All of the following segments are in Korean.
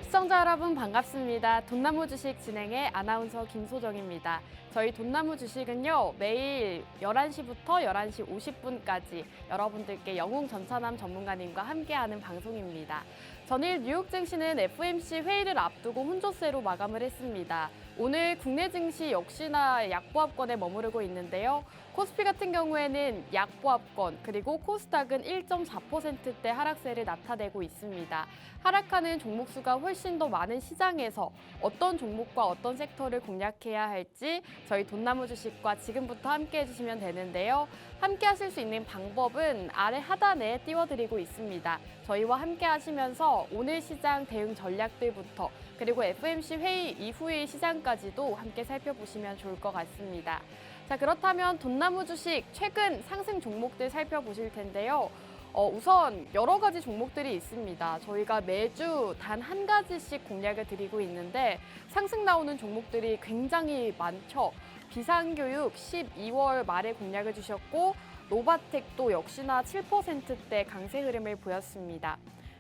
시청자 여러분 반갑습니다. 돈나무 주식 진행의 아나운서 김소정입니다. 저희 돈나무 주식은요, 매일 11시부터 11시 50분까지 여러분들께 영웅 전차남 전문가님과 함께하는 방송입니다. 전일 뉴욕 증시는 FOMC 회의를 앞두고 혼조세로 마감을 했습니다. 오늘 국내 증시 역시나 약보합권에 머무르고 있는데요. 코스피 같은 경우에는 약보합권, 그리고 코스닥은 1.4%대 하락세를 나타내고 있습니다. 하락하는 종목 수가 훨씬 더 많은 시장에서 어떤 종목과 어떤 섹터를 공략해야 할지 저희 돈나무 주식과 지금부터 함께 해주시면 되는데요. 함께 하실 수 있는 방법은 아래 하단에 띄워드리고 있습니다. 저희와 함께 하시면서 오늘 시장 대응 전략들부터 그리고 FOMC 회의 이후의 시장까지도 함께 살펴보시면 좋을 것 같습니다. 자, 그렇다면 돈나무 주식 최근 상승 종목들 살펴보실 텐데요. 우선 여러 가지 종목들이 있습니다. 저희가 매주 단 한 가지씩 공략을 드리고 있는데 상승 나오는 종목들이 굉장히 많죠. 비상교육 12월 말에 공략을 주셨고 노바텍도 역시나 7%대 강세 흐름을 보였습니다.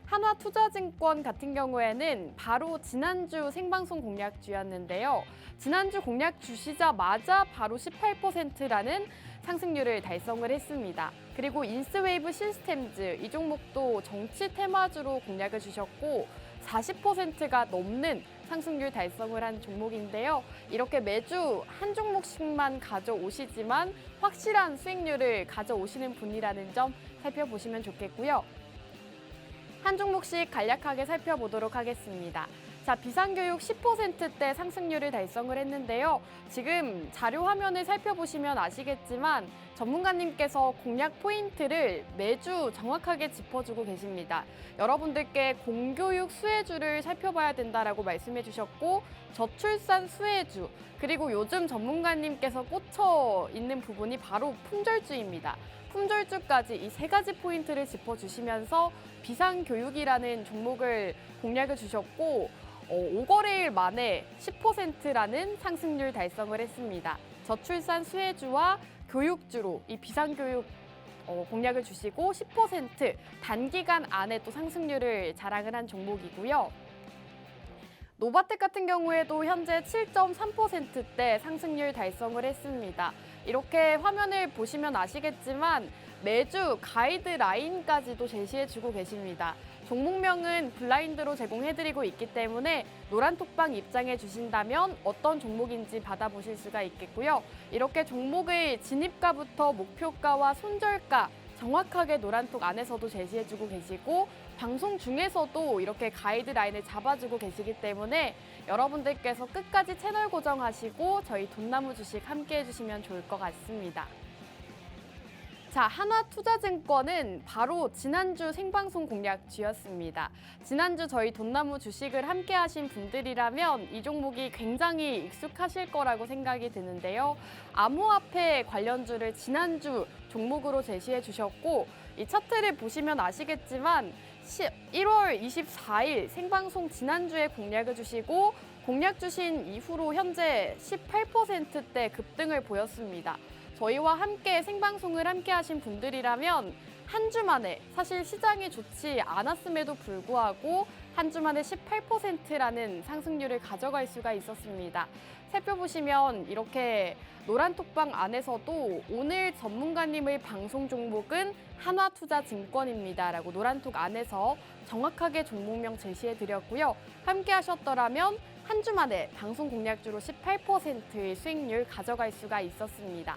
한화투자증권 같은 경우에는 바로 지난주 생방송 공략주였는데요. 지난주 공략 주시자마자 바로 18%라는 상승률을 달성을 했습니다. 그리고 인스웨이브 시스템즈 이 종목도 정치 테마주로 공략을 주셨고 40%가 넘는 상승률 달성을 한 종목인데요. 이렇게 매주 한 종목씩만 가져오시지만 확실한 수익률을 가져오시는 분이라는 점 살펴보시면 좋겠고요. 한 종목씩 간략하게 살펴보도록 하겠습니다. 자, 비상교육 10%대 상승률을 달성을 했는데요. 지금 자료 화면을 살펴보시면 아시겠지만 전문가님께서 공략 포인트를 매주 정확하게 짚어주고 계십니다. 여러분들께 공교육 수혜주를 살펴봐야 된다라고 말씀해 주셨고 저출산 수혜주 그리고 요즘 전문가님께서 꽂혀 있는 부분이 바로 품절주입니다. 품절주까지 이 세 가지 포인트를 짚어주시면서 비상교육이라는 종목을 공략을 주셨고 5거래일 만에 10%라는 상승률 달성을 했습니다. 저출산 수혜주와 교육주로 이 비상교육 공략을 주시고 10% 단기간 안에 또 상승률을 자랑을 한 종목이고요. 노바텍 같은 경우에도 현재 7.3%대 상승률 달성을 했습니다. 이렇게 화면을 보시면 아시겠지만 매주 가이드라인까지도 제시해주고 계십니다. 종목명은 블라인드로 제공해드리고 있기 때문에 노란톡방 입장해 주신다면 어떤 종목인지 받아보실 수가 있겠고요. 이렇게 종목의 진입가부터 목표가와 손절가 정확하게 노란톡 안에서도 제시해주고 계시고 방송 중에서도 이렇게 가이드라인을 잡아주고 계시기 때문에 여러분들께서 끝까지 채널 고정하시고 저희 돈나무 주식 함께 해주시면 좋을 것 같습니다. 자, 한화투자증권은 바로 지난주 생방송 공략주였습니다. 지난주 저희 돈나무 주식을 함께 하신 분들이라면 이 종목이 굉장히 익숙하실 거라고 생각이 드는데요. 암호화폐 관련주를 지난주 종목으로 제시해 주셨고 이 차트를 보시면 아시겠지만 1월 24일 생방송 지난주에 공략을 주시고 공략 주신 이후로 현재 18%대 급등을 보였습니다. 저희와 함께 생방송을 함께 하신 분들이라면 한 주 만에 사실 시장이 좋지 않았음에도 불구하고 한 주 만에 18%라는 상승률을 가져갈 수가 있었습니다. 살펴보시면 이렇게 노란톡방 안에서도 오늘 전문가님의 방송 종목은 한화투자증권입니다라고 노란톡 안에서 정확하게 종목명 제시해드렸고요. 함께 하셨더라면 한 주 만에 방송 공략주로 18%의 수익률 가져갈 수가 있었습니다.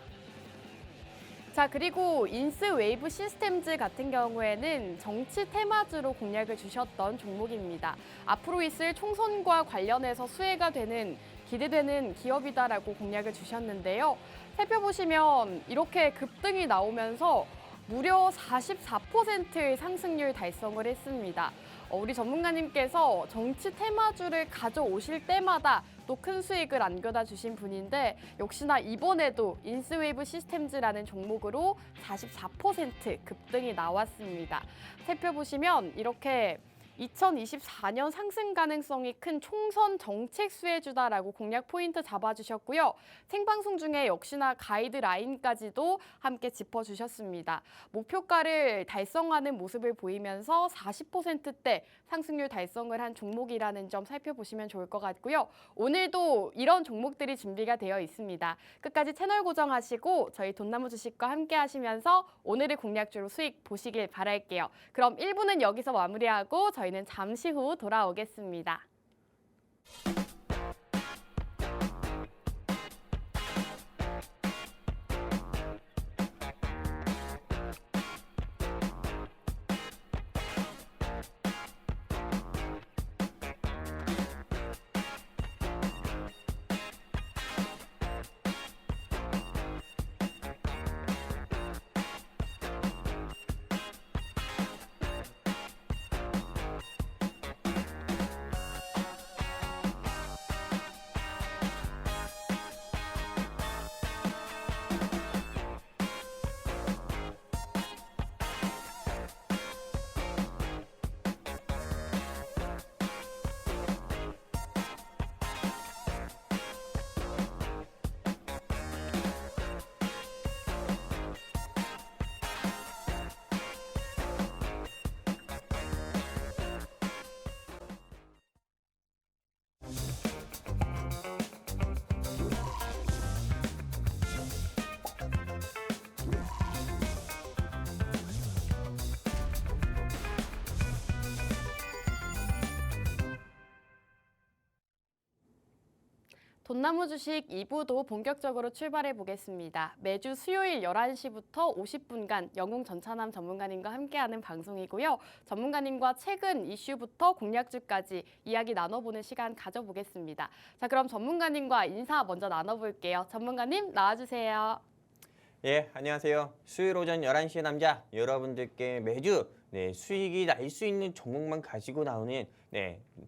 자, 그리고 인스웨이브 시스템즈 같은 경우에는 정치 테마주로 공략을 주셨던 종목입니다. 앞으로 있을 총선과 관련해서 수혜가 되는 기대되는 기업이다라고 공략을 주셨는데요. 살펴보시면 이렇게 급등이 나오면서 무려 44%의 상승률 달성을 했습니다. 우리 전문가님께서 정치 테마주를 가져오실 때마다 또 큰 수익을 안겨다 주신 분인데 역시나 이번에도 인스웨이브 시스템즈라는 종목으로 44% 급등이 나왔습니다. 살펴보시면 이렇게 2024년 상승 가능성이 큰 총선 정책 수혜주다라고 공략 포인트 잡아주셨고요. 생방송 중에 역시나 가이드라인까지도 함께 짚어주셨습니다. 목표가를 달성하는 모습을 보이면서 40%대 상승률 달성을 한 종목이라는 점 살펴보시면 좋을 것 같고요. 오늘도 이런 종목들이 준비가 되어 있습니다. 끝까지 채널 고정하시고 저희 돈나무 주식과 함께 하시면서 오늘의 공략주로 수익 보시길 바랄게요. 그럼 1부는 여기서 마무리하고 저희는 잠시 후 돌아오겠습니다. 돈나무 주식 2부도 본격적으로 출발해 보겠습니다. 매주 수요일 11시부터 50분간 영웅 전차남 전문가님과 함께하는 방송이고요. 전문가님과 최근 이슈부터 공략주까지 이야기 나눠보는 시간 가져보겠습니다. 자, 그럼 전문가님과 인사 먼저 나눠볼게요. 전문가님 나와주세요. 예, 안녕하세요. 수요일 오전 11시의 남자 여러분들께 매주 수익이 날 수 있는 종목만 가지고 나오는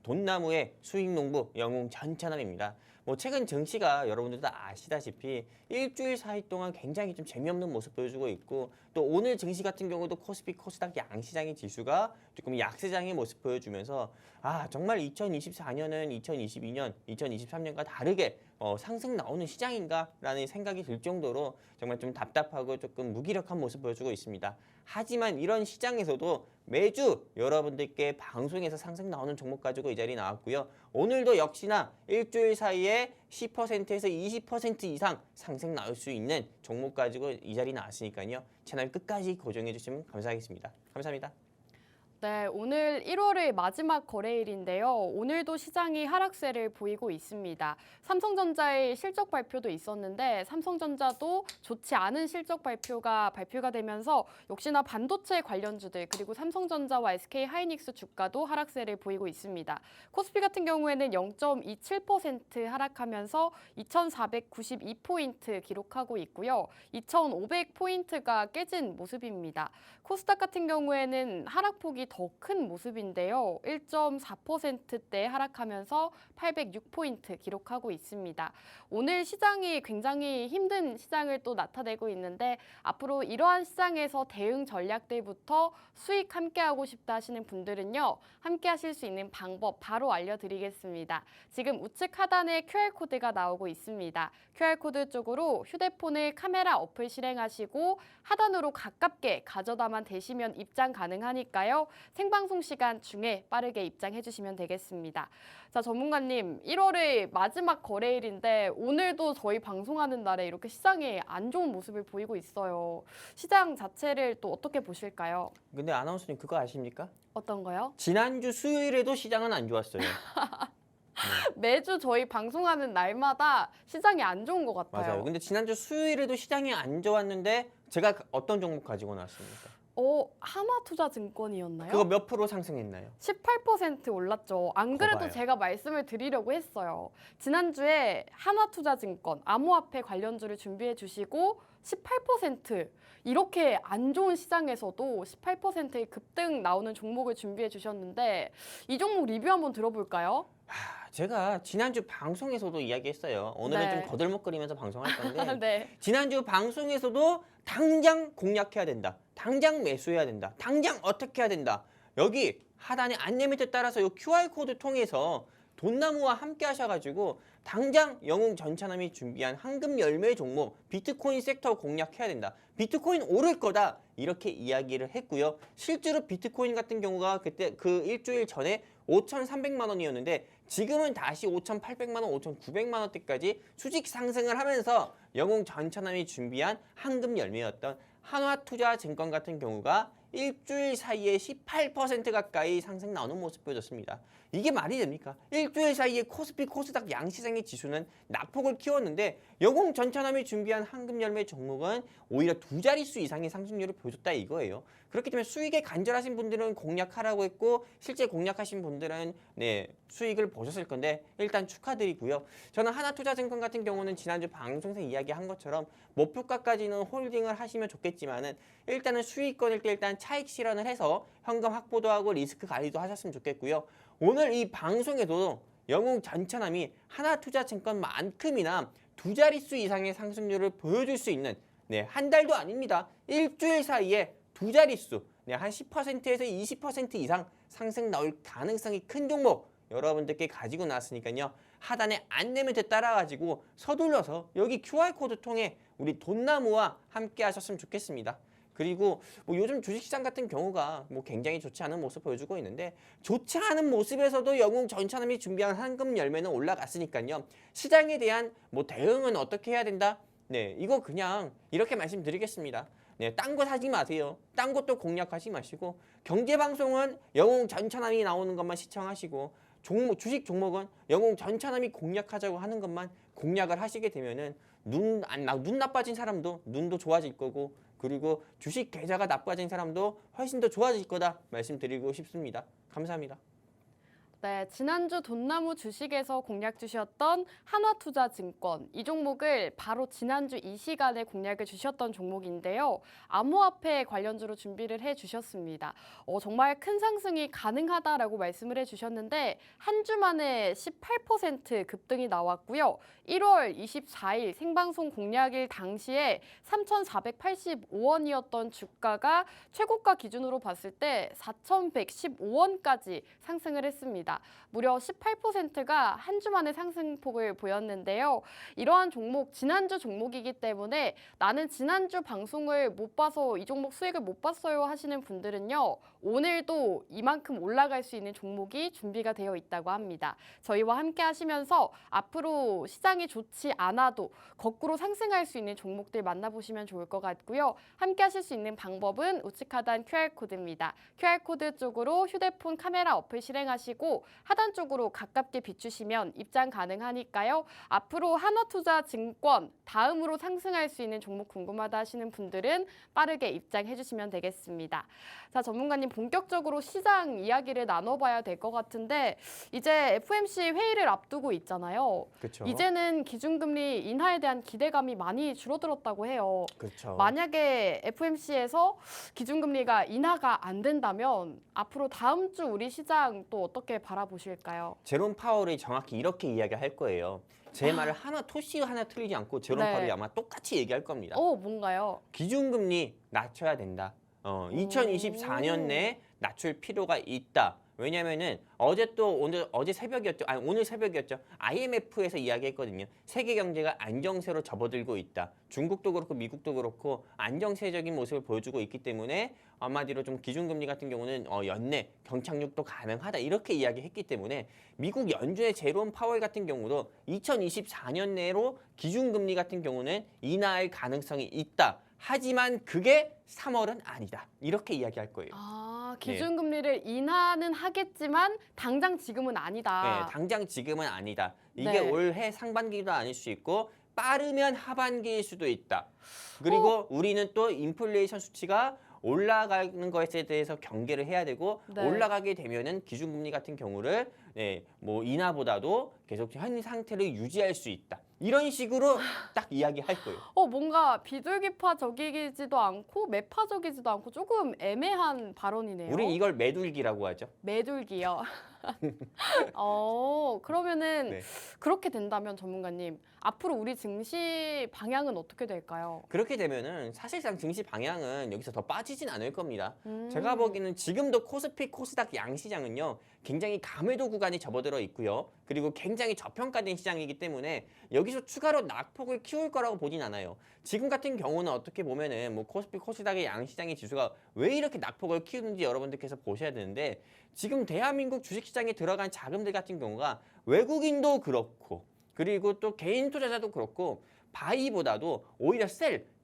돈나무의 수익농부 영웅 전차남입니다. 최근 증시가 여러분들도 아시다시피 일주일 사이 동안 굉장히 좀 재미없는 모습 보여주고 있고 또 오늘 증시 같은 경우도 코스피, 코스닥 양시장의 지수가 조금 약세장의 모습 보여주면서 정말 2024년은 2022년, 2023년과 다르게 상승 나오는 시장인가라는 생각이 들 정도로 정말 좀 답답하고 조금 무기력한 모습 보여주고 있습니다. 하지만 이런 시장에서도 매주 여러분들께 방송에서 상승 나오는 종목 가지고 이 자리에 나왔고요. 오늘도 역시나 일주일 사이에 10%에서 20% 이상 상승 나올 수 있는 종목 가지고 이 자리에 나왔으니까요. 채널 끝까지 고정해 주시면 감사하겠습니다. 감사합니다. 네, 오늘 1월의 마지막 거래일인데요. 오늘도 시장이 하락세를 보이고 있습니다. 삼성전자의 실적 발표도 있었는데 삼성전자도 좋지 않은 실적 발표가 되면서 역시나 반도체 관련주들 그리고 삼성전자와 SK하이닉스 주가도 하락세를 보이고 있습니다. 코스피 같은 경우에는 0.27% 하락하면서 2,492포인트 기록하고 있고요. 2,500포인트가 깨진 모습입니다. 코스닥 같은 경우에는 하락폭이 더 큰 모습인데요. 1.4%대 하락하면서 806포인트 기록하고 있습니다. 오늘 시장이 굉장히 힘든 시장을 또 나타내고 있는데 앞으로 이러한 시장에서 대응 전략들부터 수익 함께하고 싶다 하시는 분들은요. 함께 하실 수 있는 방법 바로 알려드리겠습니다. 지금 우측 하단에 QR코드가 나오고 있습니다. QR코드 쪽으로 휴대폰을 카메라 어플 실행하시고 하단으로 가깝게 가져다만 대시면 입장 가능하니까요. 생방송 시간 중에 빠르게 입장해 주시면 되겠습니다. 자, 전문가님, 1월의 마지막 거래일인데 오늘도 저희 방송하는 날에 이렇게 시장이 안 좋은 모습을 보이고 있어요. 시장 자체를 또 어떻게 보실까요? 근데 아나운서님 그거 아십니까? 어떤 거요? 지난주 수요일에도 시장은 안 좋았어요. 매주 저희 방송하는 날마다 시장이 안 좋은 것 같아요. 맞아요. 근데 지난주 수요일에도 시장이 안 좋았는데 제가 어떤 종목 가지고 나왔습니까? 하나투자증권이었나요? 그거 몇 프로 상승했나요? 18% 올랐죠. 안 그래도 봐요. 제가 말씀을 드리려고 했어요. 지난주에 하나투자증권, 암호화폐 관련주를 준비해 주시고 18% 이렇게 안 좋은 시장에서도 18%의 급등 나오는 종목을 준비해 주셨는데 이 종목 리뷰 한번 들어볼까요? 제가 지난주 방송에서도 이야기했어요. 오늘은 좀 거들먹거리면서 방송할 건데 네. 지난주 방송에서도 당장 공략해야 된다. 당장 매수해야 된다. 당장 어떻게 해야 된다. 여기 하단의 안내 멘트 따라서 이 QR 코드 통해서 돈나무와 함께 하셔가지고 당장 영웅 전차남이 준비한 황금 열매 종목 비트코인 섹터 공략해야 된다. 비트코인 오를 거다. 이렇게 이야기를 했고요. 실제로 비트코인 같은 경우가 그때 그 일주일 전에 5,300만 원이었는데 지금은 다시 5,800만 원, 5,900만 원대까지 수직 상승을 하면서 영웅 전차남이 준비한 황금 열매였던 한화투자증권 같은 경우가 일주일 사이에 18% 가까이 상승 나오는 모습 보여줬습니다. 이게 말이 됩니까? 일주일 사이에 코스피, 코스닥 양시장의 지수는 낙폭을 키웠는데 영웅 전차남이 준비한 황금 열매 종목은 오히려 두 자릿수 이상의 상승률을 보여줬다 이거예요. 그렇기 때문에 수익에 간절하신 분들은 공략하라고 했고 실제 공략하신 분들은 수익을 보셨을 건데 일단 축하드리고요. 저는 하나투자증권 같은 경우는 지난주 방송에서 이야기한 것처럼 목표가까지는 홀딩을 하시면 좋겠지만은 일단은 수익권일 때 일단 차익 실현을 해서 현금 확보도 하고 리스크 관리도 하셨으면 좋겠고요. 오늘 이 방송에도 영웅 전차남이 하나투자증권만큼이나 두 자릿수 이상의 상승률을 보여줄 수 있는 한 달도 아닙니다. 일주일 사이에 두 자릿수, 한 10%에서 20% 이상 상승 나올 가능성이 큰 종목 여러분들께 가지고 나왔으니까요. 하단에 안내 멘트 따라가지고 서둘러서 여기 QR코드 통해 우리 돈나무와 함께 하셨으면 좋겠습니다. 그리고 요즘 주식시장 같은 경우가 굉장히 좋지 않은 모습 보여주고 있는데 좋지 않은 모습에서도 영웅 전차남이 준비한 황금 열매는 올라갔으니까요. 시장에 대한 대응은 어떻게 해야 된다? 이거 그냥 이렇게 말씀드리겠습니다. 딴 거 사지 마세요. 딴 것도 공략하지 마시고 경제방송은 영웅 전차남이 나오는 것만 시청하시고 주식 종목은 영웅 전차남이 공략하자고 하는 것만 공략을 하시게 되면은 눈 나빠진 사람도 눈도 좋아질 거고 그리고 주식 계좌가 나빠진 사람도 훨씬 더 좋아질 거다 말씀드리고 싶습니다. 감사합니다. 네, 지난주 돈나무 주식에서 공략 주셨던 한화투자증권 이 종목을 바로 지난주 이 시간에 공략을 주셨던 종목인데요. 암호화폐 관련주로 준비를 해주셨습니다. 정말 큰 상승이 가능하다라고 말씀을 해주셨는데 한 주 만에 18% 급등이 나왔고요. 1월 24일 생방송 공략일 당시에 3,485원이었던 주가가 최고가 기준으로 봤을 때 4,115원까지 상승을 했습니다. 무려 18%가 한 주 만에 상승폭을 보였는데요. 이러한 종목, 지난주 종목이기 때문에 나는 지난주 방송을 못 봐서 이 종목 수익을 못 봤어요 하시는 분들은요. 오늘도 이만큼 올라갈 수 있는 종목이 준비가 되어 있다고 합니다. 저희와 함께 하시면서 앞으로 시장이 좋지 않아도 거꾸로 상승할 수 있는 종목들 만나보시면 좋을 것 같고요. 함께 하실 수 있는 방법은 우측 하단 QR코드입니다. QR코드 쪽으로 휴대폰 카메라 어플 실행하시고 하단 쪽으로 가깝게 비추시면 입장 가능하니까요. 앞으로 한화투자증권 다음으로 상승할 수 있는 종목 궁금하다 하시는 분들은 빠르게 입장해 주시면 되겠습니다. 자, 전문가님 본격적으로 시장 이야기를 나눠봐야 될 것 같은데 이제 FOMC 회의를 앞두고 있잖아요. 그렇죠. 이제는 기준금리 인하에 대한 기대감이 많이 줄어들었다고 해요. 그렇죠. 만약에 FOMC에서 기준금리가 인하가 안 된다면 앞으로 다음 주 우리 시장 또 어떻게 바라보실까요? 제롬 파월이 정확히 이렇게 이야기할 거예요. 제 말을 하나 토시 하나 틀리지 않고 제롬 네. 파월이 아마 똑같이 얘기할 겁니다. 뭔가요? 기준금리 낮춰야 된다. 2024년 내에 낮출 필요가 있다. 왜냐면은 어제 새벽이었죠. 아니 오늘 새벽이었죠. IMF에서 이야기했거든요. 세계 경제가 안정세로 접어들고 있다. 중국도 그렇고 미국도 그렇고 안정세적인 모습을 보여주고 있기 때문에 한마디로 좀 기준금리 같은 경우는 연내 경착륙도 가능하다. 이렇게 이야기했기 때문에 미국 연준의 제롬 파월 같은 경우도 2024년 내로 기준금리 같은 경우는 인하할 가능성이 있다. 하지만 그게 3월은 아니다. 이렇게 이야기할 거예요. 기준금리를 인하는 하겠지만 당장 지금은 아니다. 네, 당장 지금은 아니다. 이게 네. 올해 상반기도 아닐 수 있고 빠르면 하반기일 수도 있다. 그리고 우리는 또 인플레이션 수치가 올라가는 것에 대해서 경계를 해야 되고 네. 올라가게 되면은 기준금리 같은 경우를 인하보다도 계속 현 상태를 유지할 수 있다. 이런 식으로 딱 이야기할 거예요. 뭔가 비둘기파적이지도 않고 매파적이지도 않고 조금 애매한 발언이네요. 우린 이걸 매둘기라고 하죠. 매둘기요. 그러면은 네. 그렇게 된다면 전문가님, 앞으로 우리 증시 방향은 어떻게 될까요? 그렇게 되면은 사실상 증시 방향은 여기서 더 빠지진 않을 겁니다. 음. 제가 보기에는 지금도 코스피, 코스닥 양시장은요, 굉장히 감회도 구간이 접어들어 있고요. 그리고 굉장히 저평가된 시장이기 때문에 여기서 추가로 낙폭을 키울 거라고 보진 않아요. 지금 같은 경우는 어떻게 보면은 뭐 코스피, 코스닥의 양시장의 지수가 왜 이렇게 낙폭을 키우는지 여러분들께서 보셔야 되는데, 지금 대한민국 주식시장에 들어간 자금들 같은 경우가 외국인도 그렇고 그리고 또 개인 투자자도 그렇고 바이보다도 오히려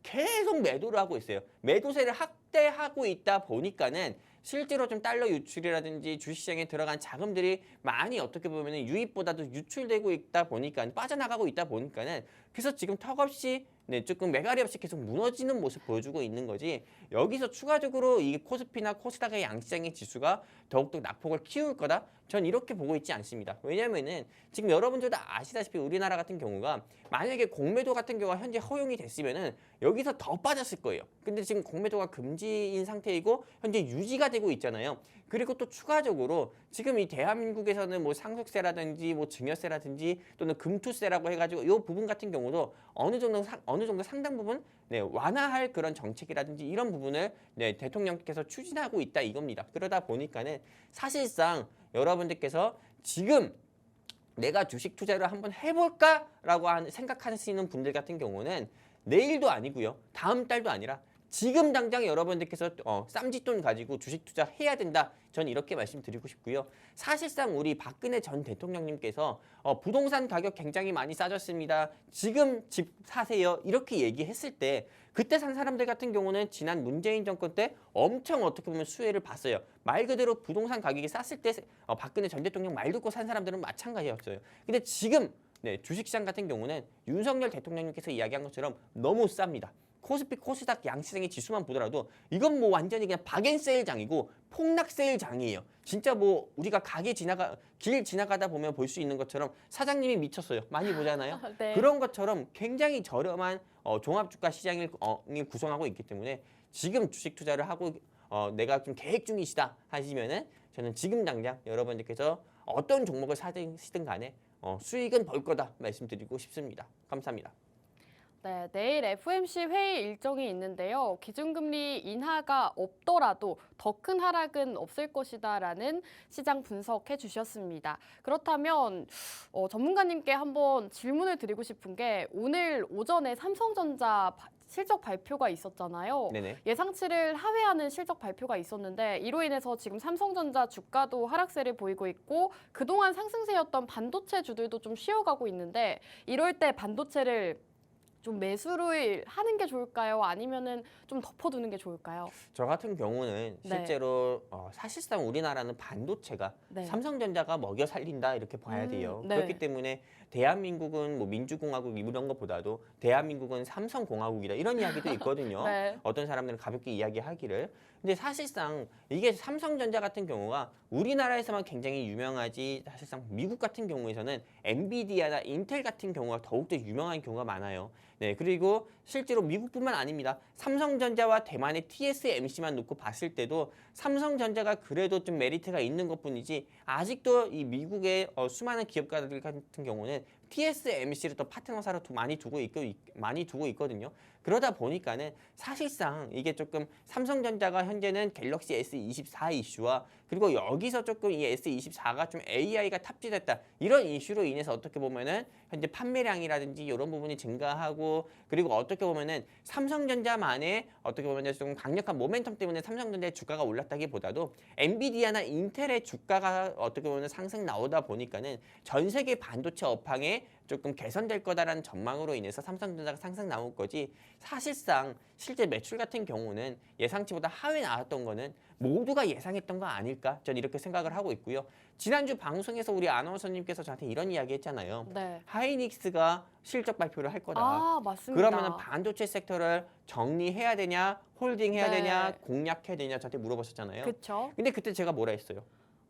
계속 매도를 하고 있어요. 매도세를 확대하고 있다 보니까는 실제로 좀 달러 유출이라든지 주식시장에 들어간 자금들이 많이 어떻게 보면 유입보다도 유출되고 있다 보니까 빠져나가고 있다 보니까는 그래서 지금 턱없이 조금 매가리 없이 계속 무너지는 모습 보여주고 있는 거지, 여기서 추가적으로 이 코스피나 코스닥의 양시장의 지수가 더욱더 낙폭을 키울 거다? 전 이렇게 보고 있지 않습니다. 왜냐면은 지금 여러분들도 아시다시피 우리나라 같은 경우가 만약에 공매도 같은 경우가 현재 허용이 됐으면은 여기서 더 빠졌을 거예요. 근데 지금 공매도가 금지인 상태이고 현재 유지가 되고 있잖아요. 그리고 또 추가적으로 지금 이 대한민국에서는 뭐 상속세라든지 뭐 증여세라든지 또는 금투세라고 해가지고 이 부분 같은 경우도 어느 정도 상당 부분 완화할 그런 정책이라든지 이런 부분을 대통령께서 추진하고 있다 이겁니다. 그러다 보니까는 사실상 여러분들께서 지금 내가 주식 투자를 한번 해볼까라고 생각하시는 분들 같은 경우는 내일도 아니고요, 다음 달도 아니라 지금 당장 여러분들께서 쌈짓돈 가지고 주식 투자해야 된다. 전 이렇게 말씀드리고 싶고요. 사실상 우리 박근혜 전 대통령님께서 부동산 가격 굉장히 많이 싸졌습니다. 지금 집 사세요. 이렇게 얘기했을 때 그때 산 사람들 같은 경우는 지난 문재인 정권 때 엄청 어떻게 보면 수혜를 봤어요. 말 그대로 부동산 가격이 쌌을 때 박근혜 전 대통령 말 듣고 산 사람들은 마찬가지였어요. 근데 지금 주식시장 같은 경우는 윤석열 대통령님께서 이야기한 것처럼 너무 쌉니다. 코스피, 코스닥 양시장의 지수만 보더라도 이건 뭐 완전히 그냥 박앤세일장이고 폭락세일장이에요. 진짜 뭐 우리가 길 지나가다 보면 볼 수 있는 것처럼 사장님이 미쳤어요. 많이 보잖아요. 네. 그런 것처럼 굉장히 저렴한 종합주가 시장을 구성하고 있기 때문에 지금 주식 투자를 하고 내가 좀 계획 중이시다 하시면은 저는 지금 당장 여러분들께서 어떤 종목을 사시든 간에 수익은 벌 거다 말씀드리고 싶습니다. 감사합니다. 네, 내일 FOMC 회의 일정이 있는데요. 기준금리 인하가 없더라도 더 큰 하락은 없을 것이다라는 시장 분석해 주셨습니다. 그렇다면 전문가님께 한번 질문을 드리고 싶은 게, 오늘 오전에 삼성전자 실적 발표가 있었잖아요. 네네. 예상치를 하회하는 실적 발표가 있었는데 이로 인해서 지금 삼성전자 주가도 하락세를 보이고 있고 그동안 상승세였던 반도체 주들도 좀 쉬어가고 있는데, 이럴 때 반도체를 좀 매수를 하는 게 좋을까요? 아니면은 좀 덮어두는 게 좋을까요? 저 같은 경우는 네. 실제로 사실상 우리나라는 반도체가 네. 삼성전자가 먹여 살린다 이렇게 봐야 돼요. 네. 그렇기 때문에 대한민국은 뭐 민주공화국 이런 것보다도 대한민국은 삼성공화국이다 이런 이야기도 있거든요. 네. 어떤 사람들은 가볍게 이야기하기를. 근데 사실상 이게 삼성전자 같은 경우가 우리나라에서만 굉장히 유명하지, 사실상 미국 같은 경우에서는 엔비디아나 인텔 같은 경우가 더욱더 유명한 경우가 많아요. 네, 그리고 실제로 미국뿐만 아닙니다. 삼성전자와 대만의 TSMC만 놓고 봤을 때도 삼성전자가 그래도 좀 메리트가 있는 것뿐이지, 아직도 이 미국의 수많은 기업가들 같은 경우는 TSMC를 또 파트너사로 많이 두고 있거든요. 그러다 보니까는 사실상 이게 조금 삼성전자가 현재는 갤럭시 S24 이슈와 그리고 여기서 조금 이 S24가 좀 AI가 탑재됐다 이런 이슈로 인해서 어떻게 보면은 현재 판매량이라든지 이런 부분이 증가하고, 그리고 어떻게 보면은 삼성전자만의 어떻게 보면은 좀 강력한 모멘텀 때문에 삼성전자의 주가가 올랐다기보다도 엔비디아나 인텔의 주가가 어떻게 보면 상승 나오다 보니까는 전 세계 반도체 업황에 조금 개선될 거다라는 전망으로 인해서 삼성전자가 상승 나올 거지, 사실상 실제 매출 같은 경우는 예상치보다 하회 나왔던 거는 모두가 예상했던 거 아닐까? 전 이렇게 생각을 하고 있고요. 지난주 방송에서 우리 아나운서님께서 저한테 이런 이야기 했잖아요. 네. 하이닉스가 실적 발표를 할 거다. 아, 맞습니다. 그러면은 반도체 섹터를 정리해야 되냐, 홀딩해야 네. 되냐, 공략해야 되냐 저한테 물어보셨잖아요. 그렇죠. 근데 그때 제가 뭐라 했어요?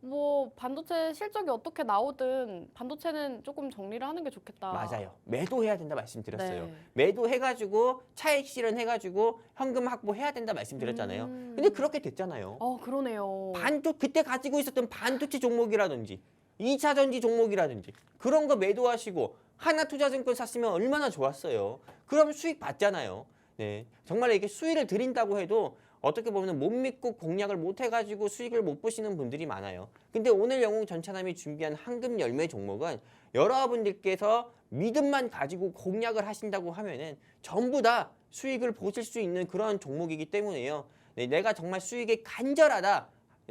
뭐 반도체 실적이 어떻게 나오든 반도체는 조금 정리를 하는 게 좋겠다. 맞아요. 매도해야 된다 말씀드렸어요. 네. 매도해가지고 차익 실현해가지고 현금 확보해야 된다 말씀드렸잖아요. 근데 그렇게 됐잖아요. 그러네요. 그때 가지고 있었던 반도체 종목이라든지 2차 전지 종목이라든지 그런 거 매도하시고 하나투자증권 샀으면 얼마나 좋았어요. 그럼 수익 받잖아요. 네, 정말 이게 수익을 드린다고 해도 어떻게 보면 못 믿고 공략을 못 해가지고 수익을 못 보시는 분들이 많아요. 근데 오늘 영웅 전차남이 준비한 황금 열매 종목은 여러분들께서 믿음만 가지고 공략을 하신다고 하면은 전부 다 수익을 보실 수 있는 그런 종목이기 때문에요. 네, 내가 정말 수익이 간절하다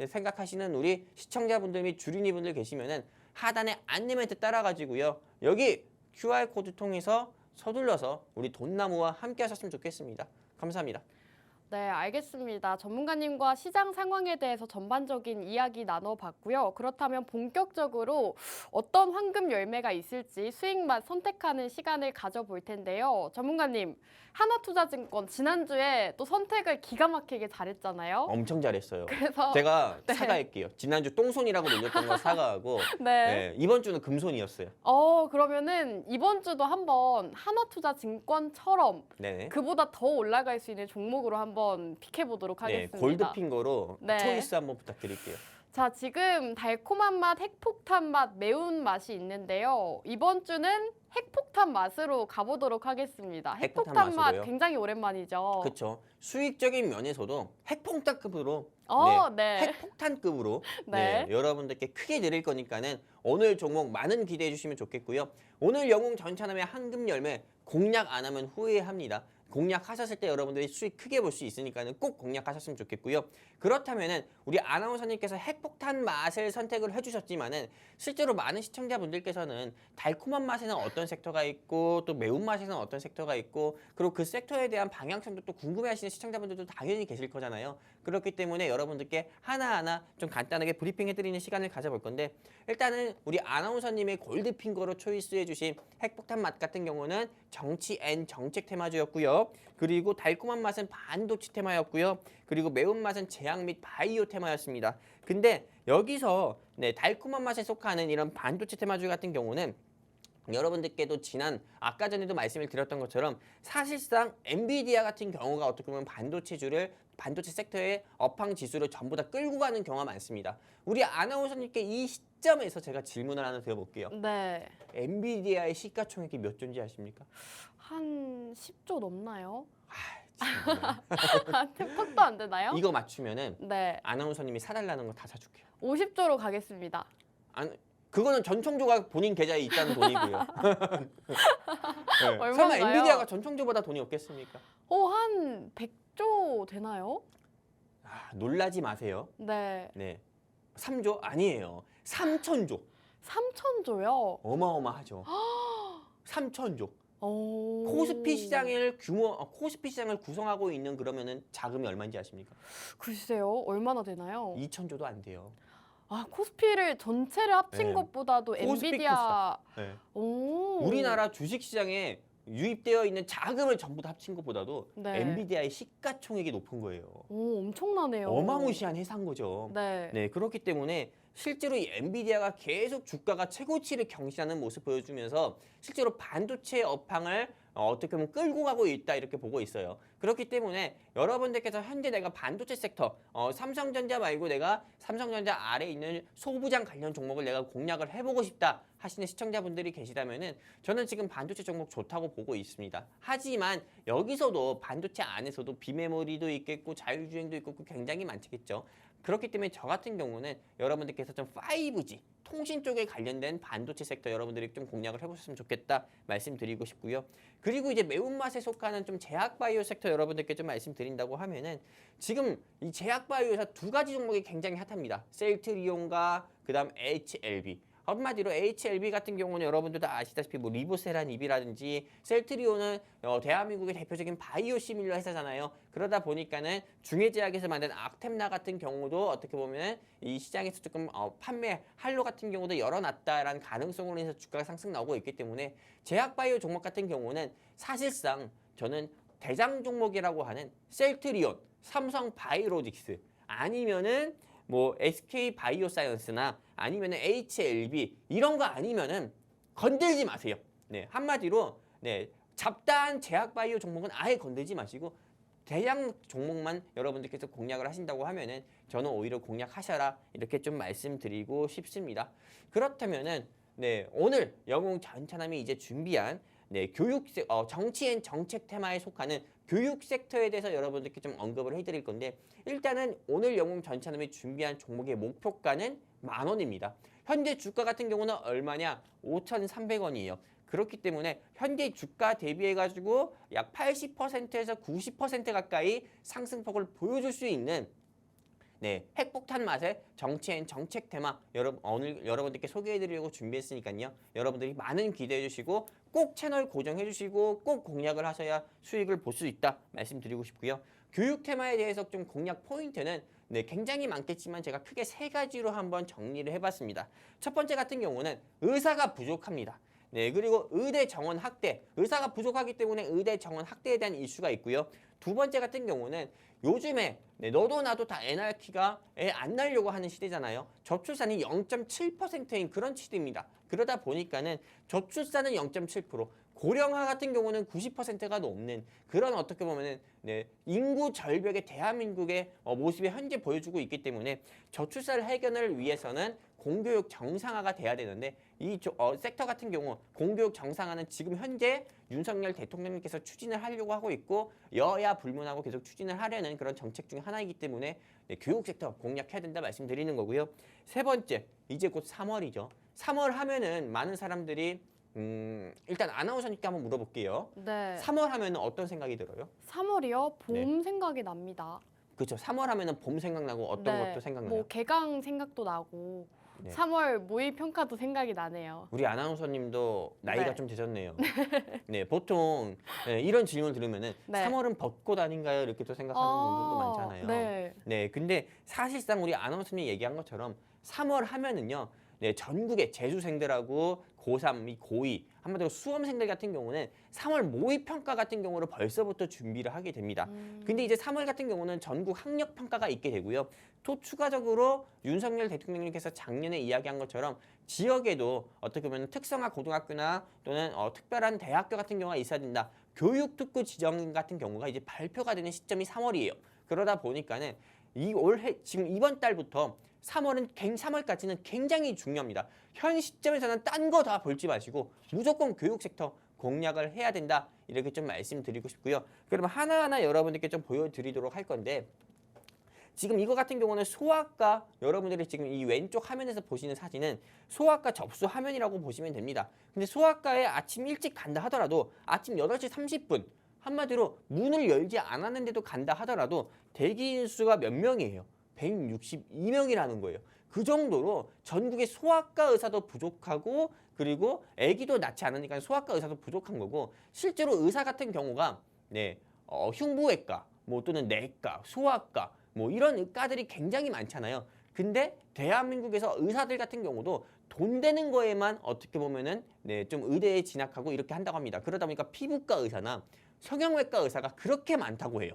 생각하시는 우리 시청자분들 및 주린이분들 계시면은 하단에 안내 멘트 따라가지고요. 여기 QR코드 통해서 서둘러서 우리 돈나무와 함께 하셨으면 좋겠습니다. 감사합니다. 네, 알겠습니다. 전문가님과 시장 상황에 대해서 전반적인 이야기 나눠봤고요. 그렇다면 본격적으로 어떤 황금 열매가 있을지 수익만 선택하는 시간을 가져볼 텐데요. 전문가님, 하나투자증권 지난주에 또 선택을 기가 막히게 잘했잖아요. 엄청 잘했어요. 그래서 제가 네. 사과할게요. 지난주 똥손이라고 놀렸던 거 사과하고 네. 네, 이번 주는 금손이었어요. 그러면은 이번 주도 한번 하나투자증권처럼 네네. 그보다 더 올라갈 수 있는 종목으로 한번 픽해보도록 네, 하겠습니다. 골드핑거로 네. 초이스 한번 부탁드릴게요. 자, 지금 달콤한 맛, 핵폭탄 맛, 매운 맛이 있는데요. 이번 주는 핵폭탄 맛으로 가보도록 하겠습니다. 핵폭탄 핵폭탄 맛 맛으로요? 굉장히 오랜만이죠. 그렇죠. 수익적인 면에서도 핵폭탄급으로 네. 핵폭탄급으로 네. 여러분들께 크게 드릴 거니까는 오늘 종목 많은 기대해 주시면 좋겠고요. 오늘 영웅 전차남의 황금 열매 공략 안 하면 후회합니다. 공략하셨을 때 여러분들이 수익 크게 볼 수 있으니까는 꼭 공략하셨으면 좋겠고요. 그렇다면은 우리 아나운서님께서 핵폭탄 맛을 선택을 해주셨지만은 실제로 많은 시청자분들께서는 달콤한 맛에는 어떤 섹터가 있고 또 매운 맛에는 어떤 섹터가 있고 그리고 그 섹터에 대한 방향성도 또 궁금해하시는 시청자분들도 당연히 계실 거잖아요. 그렇기 때문에 여러분들께 하나하나 좀 간단하게 브리핑해드리는 시간을 가져볼 건데 일단은 우리 아나운서님의 골드핑거로 초이스해주신 핵폭탄 맛 같은 경우는 정치 앤 정책 테마주였고요. 그리고 달콤한 맛은 반도체 테마였고요. 그리고 매운맛은 제약 및 바이오 테마였습니다. 근데 여기서 달콤한 맛에 속하는 이런 반도체 테마주 같은 경우는 여러분들께도 아까 전에도 말씀을 드렸던 것처럼 사실상 엔비디아 같은 경우가 어떻게 보면 반도체 섹터의 업황 지수를 전부 다 끌고 가는 경우가 많습니다. 우리 아나운서님께 이 시점에서 제가 질문을 하나 드려볼게요. 네. 엔비디아의 시가총액이 몇 조인지 아십니까? 한 10조 넘나요? 정말. 턱도 안 되나요? 이거 맞추면은 네. 아나운서님이 사달라는 거 다 사줄게요. 50조로 가겠습니다. 그거는 전총조가 본인 계좌에 있다는 돈이고요. 네. 얼마인가요? 설마 엔비디아가 전총조보다 돈이 없겠습니까? 한 100조 되나요? 놀라지 마세요. 네. 네, 3조 아니에요. 3천조. 3천조요? 어마어마하죠. 3천조. 오. 코스피 시장을 구성하고 있는 그러면은 자금이 얼마인지 아십니까? 글쎄요. 얼마나 되나요? 2천조도 안 돼요. 코스피를 전체를 합친 네. 것보다도 코스피 엔비디아. 네. 오. 우리나라 주식시장에 유입되어 있는 자금을 전부 다 합친 것보다도 네. 엔비디아의 시가총액이 높은 거예요. 오, 엄청나네요. 어마무시한 회사인 거죠. 네. 네, 그렇기 때문에 실제로 이 엔비디아가 계속 주가가 최고치를 경신하는 모습 보여주면서 실제로 반도체 업황을 어떻게 보면 끌고 가고 있다 이렇게 보고 있어요. 그렇기 때문에 여러분들께서 현재 내가 반도체 섹터 삼성전자 말고 내가 삼성전자 아래에 있는 소부장 관련 종목을 내가 공략을 해보고 싶다 하시는 시청자분들이 계시다면은 저는 지금 반도체 종목 좋다고 보고 있습니다. 하지만 여기서도 반도체 안에서도 비메모리도 있겠고 자율주행도 있고 굉장히 많겠죠. 그렇기 때문에 저 같은 경우는 여러분들께서 좀 5G 통신 쪽에 관련된 반도체 섹터 여러분들이 좀 공략을 해보셨으면 좋겠다 말씀드리고 싶고요. 그리고 이제 매운맛에 속하는 좀 제약바이오 섹터 여러분들께 좀 말씀드린다고 하면은 지금 이 제약바이오에서 두 가지 종목이 굉장히 핫합니다. 셀트리온과 그다음 HLB. 한마디로 HLB 같은 경우는 여러분들도 아시다시피 뭐 리보세라닙이라든지 셀트리온은 대한민국의 대표적인 바이오 시밀러 회사잖아요. 그러다 보니까는 중해제약에서 만든 악템라 같은 경우도 어떻게 보면 이 시장에서 조금 판매 한로 같은 경우도 열어놨다라는 가능성으로 인해서 주가가 상승 나오고 있기 때문에 제약바이오 종목 같은 경우는 사실상 저는 대장 종목이라고 하는 셀트리온, 삼성바이오로직스 아니면은 뭐 SK 바이오사이언스나 아니면은 HLB 이런 거 아니면은 건들지 마세요. 네, 한마디로 네, 잡다한 제약 바이오 종목은 아예 건들지 마시고 대량 종목만 여러분들께서 공략을 하신다고 하면은 저는 오히려 공략하셔라 이렇게 좀 말씀드리고 싶습니다. 그렇다면은 네, 오늘 영웅 전차남이 이제 준비한 네, 정치 앤 정책 테마에 속하는 교육 섹터에 대해서 여러분들께 좀 언급을 해드릴 건데 일단은 오늘 영웅 전차남이 준비한 종목의 목표가는 10,000원입니다. 현재 주가 같은 경우는 얼마냐? 5,300원이에요. 그렇기 때문에 현재 주가 대비해가지고 약 80%에서 90% 가까이 상승폭을 보여줄 수 있는 네, 핵폭탄 맛의 정치 앤 정책 테마 오늘 여러분들께 소개해드리려고 준비했으니까요. 여러분들이 많은 기대해 주시고 꼭 채널 고정해 주시고 꼭 공략을 하셔야 수익을 볼 수 있다 말씀드리고 싶고요. 교육 테마에 대해서 좀 공략 포인트는 네, 굉장히 많겠지만 제가 크게 3가지로 한번 정리를 해봤습니다. 첫 번째 같은 경우는 의사가 부족합니다. 네, 그리고 의대 정원 확대, 의사가 부족하기 때문에 의대 정원 확대에 대한 이슈가 있고요. 두 번째 같은 경우는 요즘에 네, 너도 나도 다 NR키가 애 안 날려고 하는 시대잖아요. 저출산이 0.7%인 그런 시대입니다. 그러다 보니까는 저출산은 0.7%, 고령화 같은 경우는 90%가 넘는 그런 어떻게 보면은 네, 인구 절벽의 대한민국의 모습이 현재 보여주고 있기 때문에 저출산 해결을 위해서는 공교육 정상화가 돼야 되는데 이 섹터 같은 경우 공교육 정상화는 지금 현재 윤석열 대통령님께서 추진을 하려고 하고 있고 여야 불문하고 계속 추진을 하려는 그런 정책 중 하나이기 때문에 네, 교육 섹터 공략해야 된다 말씀드리는 거고요. 세 번째, 이제 곧 3월이죠. 3월 하면은 많은 사람들이 일단 아나운서님께 한번 물어볼게요. 네. 3월 하면은 어떤 생각이 들어요? 3월이요? 봄 생각이 납니다. 그렇죠. 3월 하면은 봄 생각나고 어떤 네. 것도 생각나요? 뭐 개강 생각도 나고 네. 3월 모의 평가도 생각이 나네요. 우리 아나운서님도 나이가 네. 좀 되셨네요. 네, 보통 네, 이런 질문 들으면은 네. 3월은 벚꽃 아닌가요? 이렇게 또 생각하는 분들도 많잖아요. 네. 네, 근데 사실상 우리 아나운서님이 얘기한 것처럼 3월 하면은요, 네, 전국의 재수생들하고 고3, 고2, 한마디로 수험생들 같은 경우는 3월 모의평가 같은 경우를 벌써부터 준비를 하게 됩니다. 근데 이제 3월 같은 경우는 전국 학력평가가 있게 되고요. 또 추가적으로 윤석열 대통령님께서 작년에 이야기한 것처럼 지역에도 어떻게 보면 특성화 고등학교나 또는 특별한 대학교 같은 경우가 있어야 된다. 교육특구 지정 같은 경우가 이제 발표가 되는 시점이 3월이에요. 그러다 보니까는 지금 이번 달부터 3월까지는 굉장히 중요합니다. 현 시점에서는 딴 거 다 볼지 마시고 무조건 교육 섹터 공략을 해야 된다. 이렇게 좀 말씀드리고 싶고요. 그러면 하나하나 여러분들께 좀 보여드리도록 할 건데 지금 이거 같은 경우는 소아과 여러분들이 지금 이 왼쪽 화면에서 보시는 사진은 소아과 접수 화면이라고 보시면 됩니다. 근데 소아과에 아침 일찍 간다 하더라도 아침 8시 30분 한마디로 문을 열지 않았는데도 간다 하더라도 대기인 수가 몇 명이에요? 162명이라는 거예요. 그 정도로 전국의 소아과 의사도 부족하고 그리고 아기도 낳지 않으니까 소아과 의사도 부족한 거고 실제로 의사 같은 경우가 네, 흉부외과 뭐 또는 내과, 소아과 뭐 이런 의과들이 굉장히 많잖아요. 근데 대한민국에서 의사들 같은 경우도 돈 되는 거에만 어떻게 보면은 네, 좀 의대에 진학하고 이렇게 한다고 합니다. 그러다 보니까 피부과 의사나 성형외과 의사가 그렇게 많다고 해요.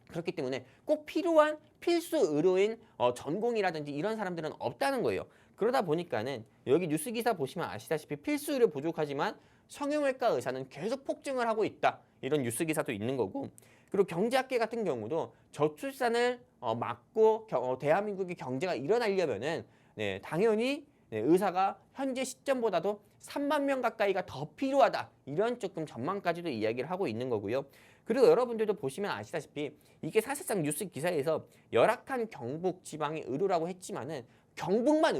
그렇기 때문에 꼭 필요한 필수 의료인 전공이라든지 이런 사람들은 없다는 거예요. 그러다 보니까는 여기 뉴스 기사 보시면 아시다시피 필수 의료 부족하지만 성형외과 의사는 계속 폭증을 하고 있다. 이런 뉴스 기사도 있는 거고. 그리고 경제학계 같은 경우도 저출산을 막고 대한민국의 경제가 일어나려면은 네, 당연히 네, 의사가 현재 시점보다도 3만 명 가까이가 더 필요하다. 이런 조금 전망까지도 이야기를 하고 있는 거고요. 그리고 여러분들도 보시면 아시다시피 이게 사실상 뉴스 기사에서 열악한 경북 지방의 의료라고 했지만은 경북만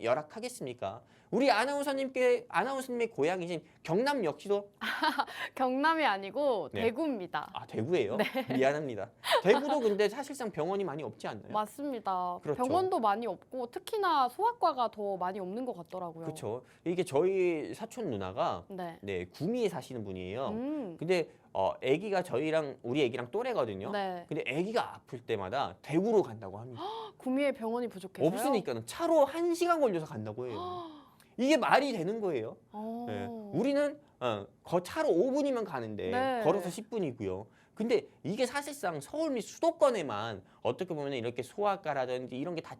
열악하겠습니까? 우리 아나운서님의 고향이신 경남 역시도 경남이 아니고 네. 대구입니다. 아 대구예요? 미안합니다. 대구도 근데 사실상 병원이 많이 없지 않나요? 맞습니다. 그렇죠. 병원도 많이 없고 특히나 소아과가 더 많이 없는 것 같더라고요. 그렇죠. 이게 저희 사촌 누나가 네. 네, 구미에 사시는 분이에요. 음. 근데 아기가 우리 아기랑 또래거든요. 네. 근데 아기가 아플 때마다 대구로 간다고 합니다. 구미에 병원이 부족해서요? 없으니까는 차로 1시간 걸려서 간다고 해요. 이게 말이 되는 거예요. 네. 우리는 차로 5분이면 가는데 네. 걸어서 10분이고요. 근데 이게 사실상 서울 및 수도권에만 어떻게 보면 이렇게 소아과라든지 이런 게 다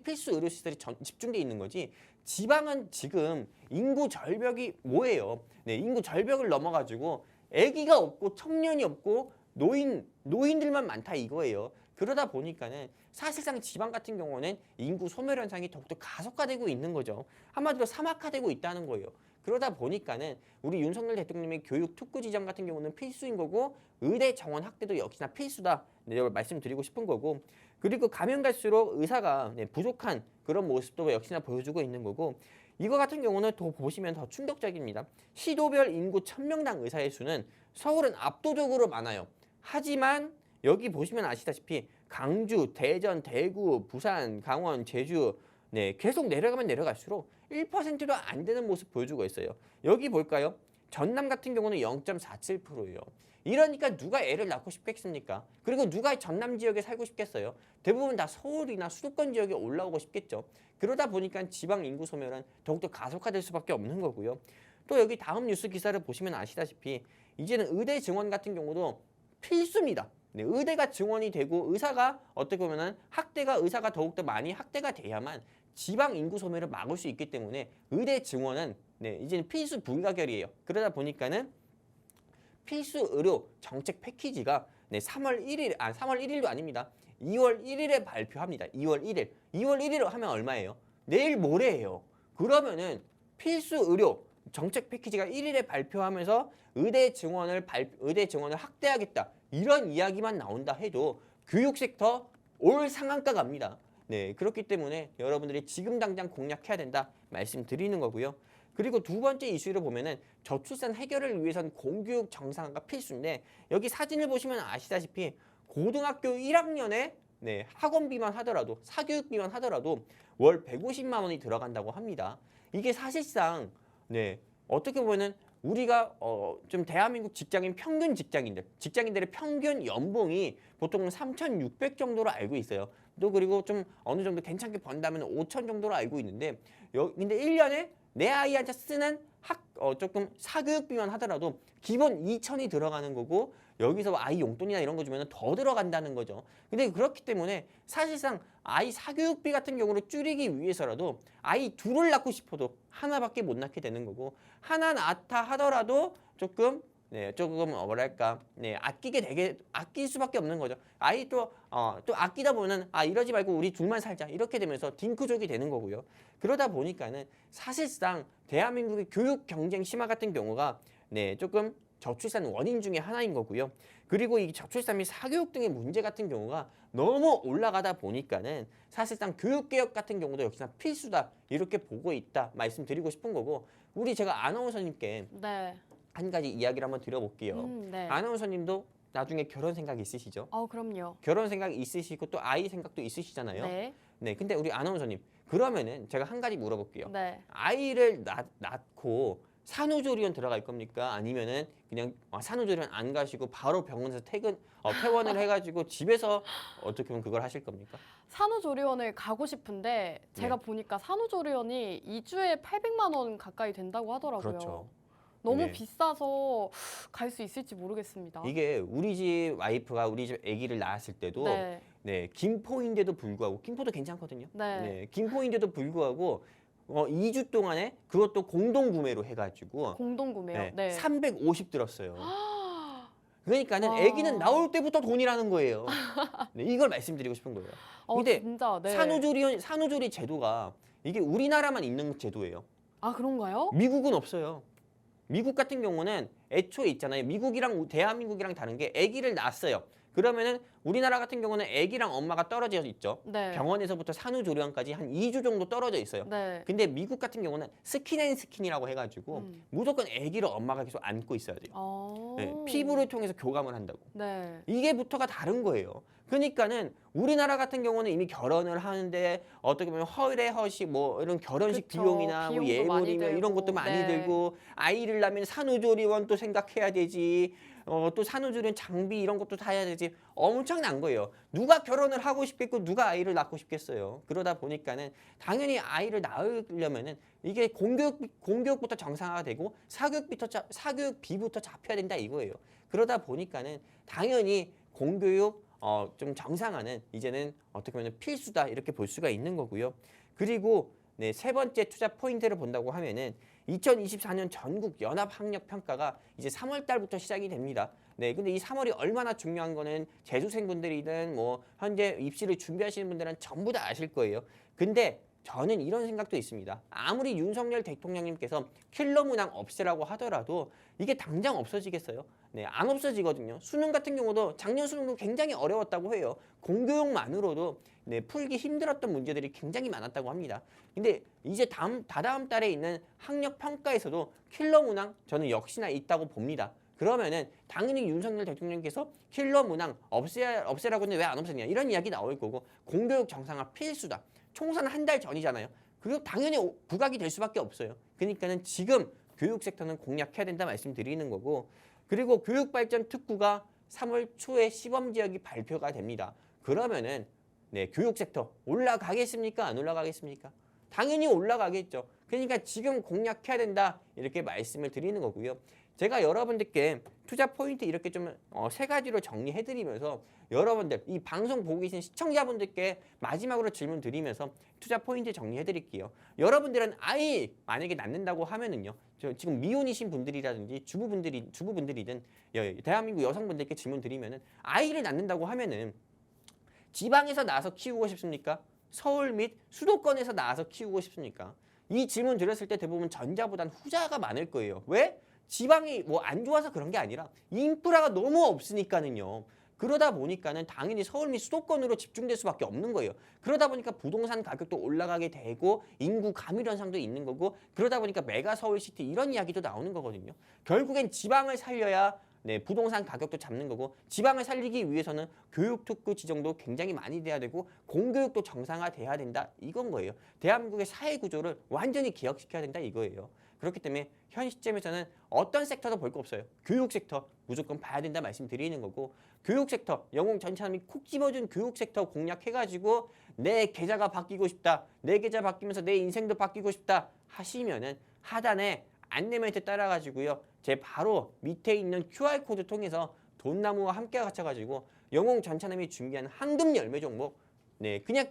필수 의료 시설이 집중돼 있는 거지. 지방은 지금 인구 절벽이 뭐예요? 네, 인구 절벽을 넘어가지고 아기가 없고 청년이 없고 노인들만 많다 이거예요. 그러다 보니까는 사실상 지방 같은 경우는 인구 소멸 현상이 더욱더 가속화되고 있는 거죠. 한마디로 사막화되고 있다는 거예요. 그러다 보니까는 우리 윤석열 대통령의 교육 특구 지정 같은 경우는 필수인 거고 의대 정원 확대도 역시나 필수다. 네, 이걸 말씀드리고 싶은 거고 그리고 가면 갈수록 의사가 부족한 그런 모습도 역시나 보여주고 있는 거고 이거 같은 경우는 더 보시면 더 충격적입니다. 시도별 인구 1000명당 의사의 수는 서울은 압도적으로 많아요. 하지만 여기 보시면 아시다시피 강주, 대전, 대구, 부산, 강원, 제주 네, 계속 내려가면 내려갈수록 1%도 안 되는 모습 보여주고 있어요. 여기 볼까요? 전남 같은 경우는 0.47%예요. 이러니까 누가 애를 낳고 싶겠습니까? 그리고 누가 전남 지역에 살고 싶겠어요? 대부분 다 서울이나 수도권 지역에 올라오고 싶겠죠. 그러다 보니까 지방 인구 소멸은 더욱더 가속화될 수밖에 없는 거고요. 또 여기 다음 뉴스 기사를 보시면 아시다시피 이제는 의대 증원 같은 경우도 필수입니다. 네, 의대가 증원이 되고 의사가 어떻게 보면은 의사가 더욱더 많이 학대가 돼야만 지방 인구 소멸을 막을 수 있기 때문에 의대 증원은 네, 이제는 필수 불가결이에요. 그러다 보니까는 필수 의료 정책 패키지가 네, 3월 1일도 아닙니다. 2월 1일에 발표합니다. 2월 1일. 2월 1일 하면 얼마예요? 내일 모레예요. 그러면은 필수 의료 정책 패키지가 1일에 발표하면서 의대 증원을 확대하겠다. 이런 이야기만 나온다 해도 교육 섹터 올 상한가 갑니다. 네, 그렇기 때문에 여러분들이 지금 당장 공략해야 된다 말씀드리는 거고요. 그리고 두 번째 이슈를 보면은 저출산 해결을 위해선 공교육 정상화가 필수인데 여기 사진을 보시면 아시다시피 고등학교 1학년에 네, 학원비만 하더라도 사교육비만 하더라도 월 150만 원이 들어간다고 합니다. 이게 사실상 네, 어떻게 보면은 우리가 좀 대한민국 직장인들의 평균 연봉이 보통 3,600 정도로 알고 있어요. 또 그리고 좀 어느 정도 괜찮게 번다면 5천 정도로 알고 있는데 근데 1년에 내 아이한테 쓰는 조금 사교육비만 하더라도 기본 2천이 들어가는 거고 여기서 아이 용돈이나 이런 거 주면 더 들어간다는 거죠. 근데 그렇기 때문에 사실상 아이 사교육비 같은 경우를 줄이기 위해서라도 아이 둘을 낳고 싶어도 하나밖에 못 낳게 되는 거고 하나 낳다 하더라도 조금 뭐랄까 아낄 수밖에 없는 거죠. 아이 또 아끼다 보면은 이러지 말고 우리 둘만 살자 이렇게 되면서 딩크족이 되는 거고요. 그러다 보니까는 사실상 대한민국의 교육 경쟁 심화 같은 경우가 조금 저출산 원인 중에 하나인 거고요. 그리고 이 저출산 및 사교육 등의 문제 같은 경우가 너무 올라가다 보니까는 사실상 교육개혁 같은 경우도 역시나 필수다 이렇게 보고 있다 말씀드리고 싶은 거고 제가 아나운서님께 네. 한 가지 이야기를 한번 드려볼게요. 네. 아나운서님도 나중에 결혼 생각 있으시죠? 그럼요. 결혼 생각 있으시고 또 아이 생각도 있으시잖아요. 네. 네, 근데 우리 아나운서님 그러면은 제가 한 가지 물어볼게요. 네. 아이를 낳고 산후조리원 들어갈 겁니까? 아니면은 그냥 산후조리원 안 가시고 바로 병원에서 퇴원을 해가지고 집에서 어떻게 보면 그걸 하실 겁니까? 산후조리원을 가고 싶은데 제가 네. 보니까 산후조리원이 2주에 800만 원 가까이 된다고 하더라고요. 그렇죠. 너무 네. 비싸서 갈 수 있을지 모르겠습니다. 이게 우리 집 와이프가 우리 집 아기를 낳았을 때도 네. 김포인데도 불구하고 김포도 괜찮거든요. 네. 김포인데도 불구하고 2주 동안에 그것도 공동 구매로 해가지고 공동 구매요. 네. 350 들었어요. 그러니까는 와. 아기는 나올 때부터 돈이라는 거예요. 네, 이걸 말씀드리고 싶은 거예요. 근데 진짜. 네. 산후조리 제도가 이게 우리나라만 있는 제도예요. 그런가요? 미국은 없어요. 미국 같은 경우는 애초에 있잖아요. 미국이랑 대한민국이랑 다른 게 아기를 낳았어요. 그러면은 우리나라 같은 경우는 아기랑 엄마가 떨어져 있죠. 네. 병원에서부터 산후조리원까지 한 2주 정도 떨어져 있어요. 네. 근데 미국 같은 경우는 스킨앤스킨이라고 해가지고 무조건 아기를 엄마가 계속 안고 있어야 돼요. 네, 피부를 통해서 교감을 한다고. 네. 이게부터가 다른 거예요. 그러니까는 우리나라 같은 경우는 이미 결혼을 하는데 어떻게 보면 허례허식 뭐 이런 결혼식 그쵸. 비용이나 뭐 비용도 많이 예물이며 이런 들고. 것도 많이 네. 들고 아이를 낳으면 산후조리원 또 생각해야 되지. 또 산후조리원 장비 이런 것도 다 해야 되지. 엄청난 거예요. 누가 결혼을 하고 싶겠고 누가 아이를 낳고 싶겠어요. 그러다 보니까는 당연히 아이를 낳으려면은 이게 공교육부터 정상화가 되고 사교육비부터 잡혀야 된다 이거예요. 그러다 보니까는 당연히 공교육 좀 정상화는 이제는 어떻게 보면 필수다 이렇게 볼 수가 있는 거고요. 그리고 네, 세 번째 투자 포인트를 본다고 하면은 2024년 전국 연합학력평가가 이제 3월 달부터 시작이 됩니다. 네, 근데 이 3월이 얼마나 중요한 거는 재수생분들이든 뭐 현재 입시를 준비하시는 분들은 전부 다 아실 거예요. 근데 저는 이런 생각도 있습니다. 아무리 윤석열 대통령님께서 킬러 문항 없애라고 하더라도 이게 당장 없어지겠어요? 네, 안 없어지거든요. 수능 같은 경우도 작년 수능도 굉장히 어려웠다고 해요. 공교육만으로도 네, 풀기 힘들었던 문제들이 굉장히 많았다고 합니다. 근데 이제 다다음 달에 있는 학력 평가에서도 킬러 문항 저는 역시나 있다고 봅니다. 그러면은 당연히 윤석열 대통령께서 킬러 문항 없애라고 했는데 왜 안 없애냐 이런 이야기 나올 거고 공교육 정상화 필수다. 총선 한 달 전이잖아요. 그리고 당연히 부각이 될 수밖에 없어요. 그러니까는 지금 교육 섹터는 공략해야 된다 말씀드리는 거고 그리고 교육발전 특구가 3월 초에 시범 지역이 발표가 됩니다. 그러면은 네, 교육 섹터 올라가겠습니까? 안 올라가겠습니까? 당연히 올라가겠죠. 그러니까 지금 공략해야 된다 이렇게 말씀을 드리는 거고요. 제가 여러분들께 투자 포인트 이렇게 좀 세 가지로 정리해드리면서 여러분들 이 방송 보고 계신 시청자분들께 마지막으로 질문 드리면서 투자 포인트 정리해드릴게요. 여러분들은 아이 만약에 낳는다고 하면은요. 지금 미혼이신 분들이라든지 주부분들이든 대한민국 여성분들께 질문 드리면은 아이를 낳는다고 하면은 지방에서 낳아서 키우고 싶습니까? 서울 및 수도권에서 낳아서 키우고 싶습니까? 이 질문 드렸을 때 대부분 전자보단 후자가 많을 거예요. 왜? 지방이 뭐 안 좋아서 그런 게 아니라 인프라가 너무 없으니까는요. 그러다 보니까는 당연히 서울 및 수도권으로 집중될 수밖에 없는 거예요. 그러다 보니까 부동산 가격도 올라가게 되고 인구 감일 현상도 있는 거고 그러다 보니까 메가 서울시티 이런 이야기도 나오는 거거든요. 결국엔 지방을 살려야 네, 부동산 가격도 잡는 거고 지방을 살리기 위해서는 교육특구 지정도 굉장히 많이 돼야 되고 공교육도 정상화돼야 된다 이건 거예요. 대한민국의 사회 구조를 완전히 개혁시켜야 된다 이거예요. 그렇기 때문에 현 시점에서는 어떤 섹터도 볼 거 없어요. 교육 섹터 무조건 봐야 된다 말씀드리는 거고 교육 섹터 영웅 전차남이 콕 집어준 교육 섹터 공략해가지고 내 계좌가 바뀌고 싶다. 내 계좌 바뀌면서 내 인생도 바뀌고 싶다 하시면은 하단에 안내 멘트 따라가지고요. 제 바로 밑에 있는 QR코드 통해서 돈나무와 함께 같이가지고 영웅 전차남이 준비한 황금 열매 종목 네 그냥